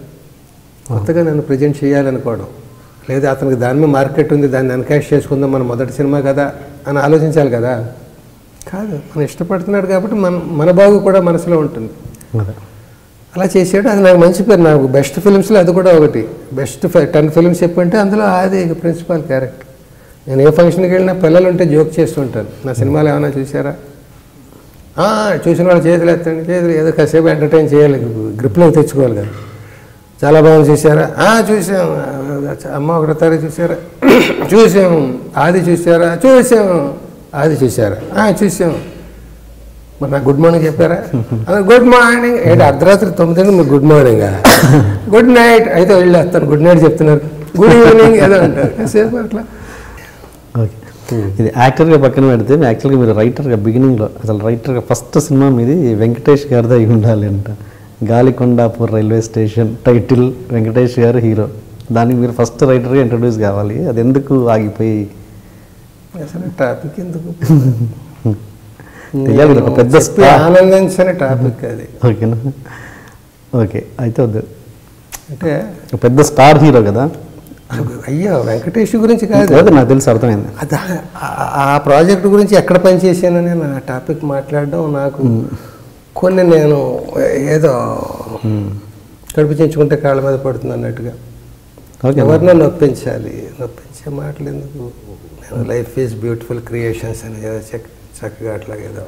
కొత్తగా నన్ను ప్రజెంట్ చేయాలనుకోవడం, లేదా అతనికి దాని మీద మార్కెట్ ఉంది దాన్ని ఎన్కాష్ చేసుకుందాం మన మొదటి సినిమా కదా అని ఆలోచించాలి కదా. కాదు, మనం ఇష్టపడుతున్నాడు కాబట్టి మన బాగు కూడా మనసులో ఉంటుంది. అలా చేసాడు, అది నాకు మంచి పేరు. నాకు బెస్ట్ ఫిల్మ్స్లో అది కూడా ఒకటి. బెస్ట్ 10 ఫిల్మ్స్ చెప్పంటే అందులో అది ప్రిన్సిపాల్ క్యారెక్టర్. నేను ఏ ఫంక్షన్కి వెళ్ళినా పిల్లలు ఉంటే జోక్ చేస్తుంటాను, నా సినిమాలు ఏమైనా చూసారా, చూసిన వాళ్ళు చేతులు ఎత్తండి, చేతులు ఏదో కాసేపు ఎంటర్టైన్ చేయాలి, గ్రిప్లోకి తెచ్చుకోవాలి కదా. చాలా బాగుంది చూసారా, చూసాం. అమ్మ 1వ తారీఖు చూసారా, చూసాం. ఆది చూసారా, చూసాం. ఆది చూసారా, చూసాం. మరి నాకు గుడ్ మార్నింగ్ చెప్పారా, గుడ్ మార్నింగ్ ఏంటి అర్ధరాత్రి 9 మీకు గుడ్ మార్నింగా, గుడ్ నైట్ అయితే వెళ్ళి వస్తాను, గుడ్ నైట్ చెప్తున్నారు, గుడ్ ఈవినింగ్ ఏదో అంటారు కాసేపు అట్లా. ఓకే, ఇది యాక్టర్గా పక్కన పెడితే యాక్చువల్గా మీరు రైటర్గా బిగినింగ్లో అసలు రైటర్గా ఫస్ట్ సినిమా మీది వెంకటేష్ గారిది అయి ఉండాలి అంట. గాలికొండాపూర్ రైల్వే స్టేషన్ టైటిల్, వెంకటేష్ గారు హీరో, దానికి మీరు ఫస్ట్ రైటర్గా ఇంట్రడ్యూస్ కావాలి, అది ఎందుకు ఆగిపోయి? అసలు టాపిక్ ఎందుకు ఒక పెద్ద ఆనందించని టాపిక్ అది. ఓకేనా, ఓకే అయితే వద్దు. అంటే పెద్ద స్టార్ హీరో కదా. అయ్యో వెంకటేష్ గురించి కాదు, నాకు తెలుసు, అర్థమైంది. ఆ ప్రాజెక్ట్ గురించి ఎక్కడ పనిచేసానని ఆ టాపిక్ మాట్లాడడం నాకు కొన్ని నేను ఏదో కడుపు చించుకుంటే కాళ్ళ మీద పడుతుంది అన్నట్టుగా. ఎవరినో నొప్పించాలి, నొప్పించే మాటలు ఎందుకు? నేను లైఫ్ ఈజ్ బ్యూటిఫుల్ క్రియేషన్స్ అని ఏదో చక్కగా అట్లాగేదో